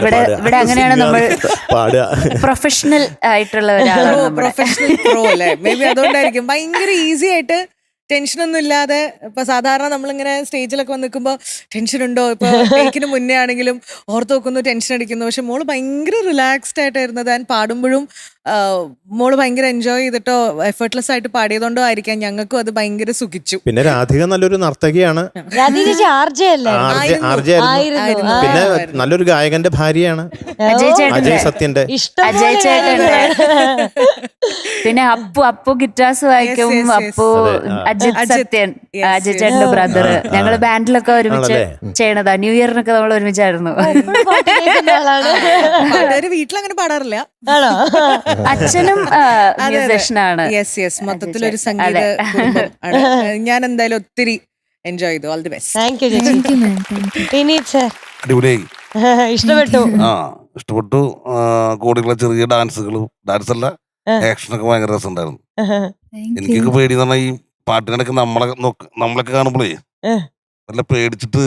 ഇവിടെ അങ്ങനെയാണ് നമ്മൾ പ്രൊഫഷണൽ ആയിട്ടുള്ള പ്രൊഫഷണൽ പ്രോ അല്ലേ, മേ ബി അതുകൊണ്ടായിരിക്കും. ഭയങ്കര ഈസി ആയിട്ട് ടെൻഷനൊന്നും ഇല്ലാതെ. ഇപ്പൊ സാധാരണ നമ്മളിങ്ങനെ സ്റ്റേജിലൊക്കെ വന്ന് നിൽക്കുമ്പോൾ ടെൻഷൻ ഉണ്ടോ, ഇപ്പൊ ടേക്കിന് മുന്നേ ആണെങ്കിലും ഓർത്ത് നോക്കുന്നു, ടെൻഷൻ അടിക്കുന്നു. പക്ഷെ മോള് ഭയങ്കര റിലാക്സ്ഡ് ആയിട്ടായിരുന്നു. ഞാൻ പാടുമ്പോഴും മോള് ഭയങ്കര എൻജോയ് ചെയ്തിട്ടോ എഫേർട്ട്ലെസ് ആയിട്ട് പാടിയതുകൊണ്ടോ ആയിരിക്കാം ഞങ്ങൾക്കും അത് ഭയങ്കര സുഖിച്ചു. പിന്നെ രാധിക നല്ലൊരു നർത്തകിയാണ്, പിന്നെ നല്ലൊരു ഗായകന്റെ ഭാര്യയാണ്, അജയ് സത്യന്റെ. അജയ് ചേട്ടൻ, പിന്നെ അപ്പു ഗിറ്റാർസ് വായിക്കും. അപ്പു അജിത് സത്യൻ, അജയ് ചേട്ടന്റെ ബ്രദർ. ഞങ്ങള് ബാൻഡിലൊക്കെ ഒരുമിച്ച് ചെയ്യണതാ. ന്യൂ ഇയറിനൊക്കെ നമ്മൾ ഒരുമിച്ചായിരുന്നു. വീട്ടിലങ്ങനെ പാടാറില്ല. അച്ഛനും മ്യൂസിഷ്യനാണ്. യെസ്, മൊത്തത്തിലൊരു സംഗീത കുടുംബം ആണ്. ഞാൻ എന്തായാലും ഒത്തിരി എൻജോയ് ചെയ്തു. All the best. അടിപൊളിയായി, ഇഷ്ടപ്പെട്ടു. ഇഷ്ടപ്പെട്ടു. കൂടെയുള്ള ചെറിയ ഡാൻസ് അല്ല, ആക്ഷനൊക്കെ ഭയങ്കര രസമുണ്ടായിരുന്നു. എനിക്കൊക്കെ പേടി എന്ന് പറഞ്ഞാൽ ഈ പാട്ടിനിടയ്ക്ക് നമ്മളൊക്കെ കാണുമ്പോഴേ നല്ല പേടിച്ചിട്ട്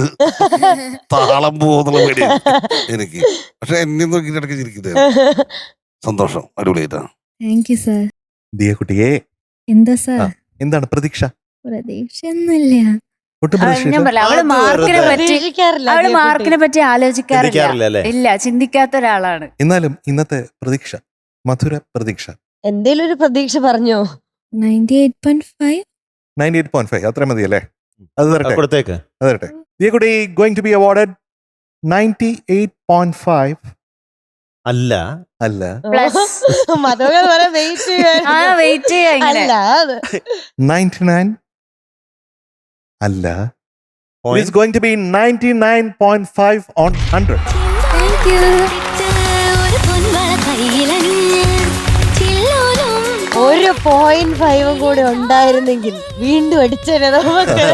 താളം പോകുന്നുള്ള പേടി എനിക്ക്. പക്ഷെ എന്നെ നോക്കിയിട്ട് ഇടയ്ക്ക് ചിരിക്കുന്നത്. സന്തോഷം, അടിപൊളിയായിട്ടാണ്. ദിയ കുട്ടിയെ, എന്താ സാർ? എന്താണ് പ്രതീക്ഷ? പ്രതീക്ഷയൊന്നുമില്ല. അവള് മാർക്കിനെ പറ്റി ആലോചിക്കാറില്ല, ഇല്ല, ചിന്തിക്കാത്ത ഒരാളാണ്. എന്നാലും ഇന്നത്തെ പ്രതീക്ഷ, മധുര പ്രതീക്ഷ, എന്തേലും ഒരു പ്രതീക്ഷ പറഞ്ഞോ? 98.5. അത്ര മതിയല്ലേ? അത് കൊടുത്തേക്ക്. തരട്ടെ. ദിയ കുട്ടി ഗോയിങ് ടു ബി അവാർഡഡ് 98.5. അല്ല പ്ലസ് 99 അല്ല. It's going to be 99.5 on 100. Thank you. ഒരു 0.5 കൂടെ ഉണ്ടായിരുന്നെങ്കിൽ വീണ്ടും അടിച്ചേനെ നമുക്ക്.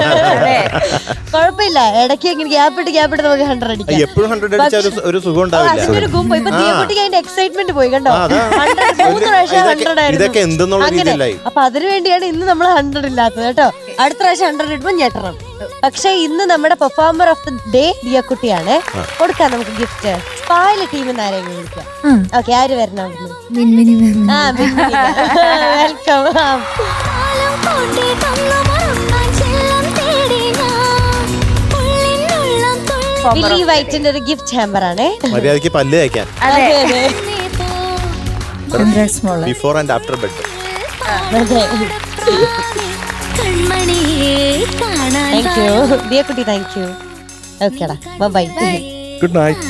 കുഴപ്പമില്ല, ഇടയ്ക്ക് ഇങ്ങനെ ഗ്യാപ്പിട്ട് നമുക്ക് 100 അടിക്കാം. എപ്പോഴും 100 അടിച്ചാൽ ഒരു സുഖം ഉണ്ടാവില്ല. അതിനൊരു ഗുമ്പ്. ഇപ്പൊ ദിയക്കുട്ടിക്ക് അതിന്റെ എക്സൈറ്റ്മെന്റ് പോയി, കണ്ടോ? 3 പ്രാവശ്യം 100 ആയിരുന്നു. അങ്ങനെ. അപ്പൊ അതിനു വേണ്ടിയാണ് ഇന്ന് നമ്മൾ 100 ഇല്ലാത്തത് കേട്ടോ. അടുത്ത പ്രാവശ്യം 100 ഇടുമ്പോൾ ഞെട്ടണം. പക്ഷെ ഇന്ന് നമ്മുടെ പെർഫോമർ ഓഫ് ദ ഡേ ദിയക്കുട്ടിയാണ്. കൊടുക്കാം നമുക്ക് ഗിഫ്റ്റ്. സ്പായിലെ ടീമിൽ നിന്ന് ആരെങ്കിലും വിളിക്കാം. ഓക്കെ, ആര് വരണം? വെൽക്കം. വില്ലി വൈറ്റിന്റെ ഒരു ഗിഫ്റ്റ് ഹാമ്പർ ആണ്. മര്യാദക്ക് പല്ല് തേക്കാൻ. Before and after bed. Thank you ദിയക്കുട്ടി, താങ്ക് യു. ഓക്കേടാ, ബൈ. Good night.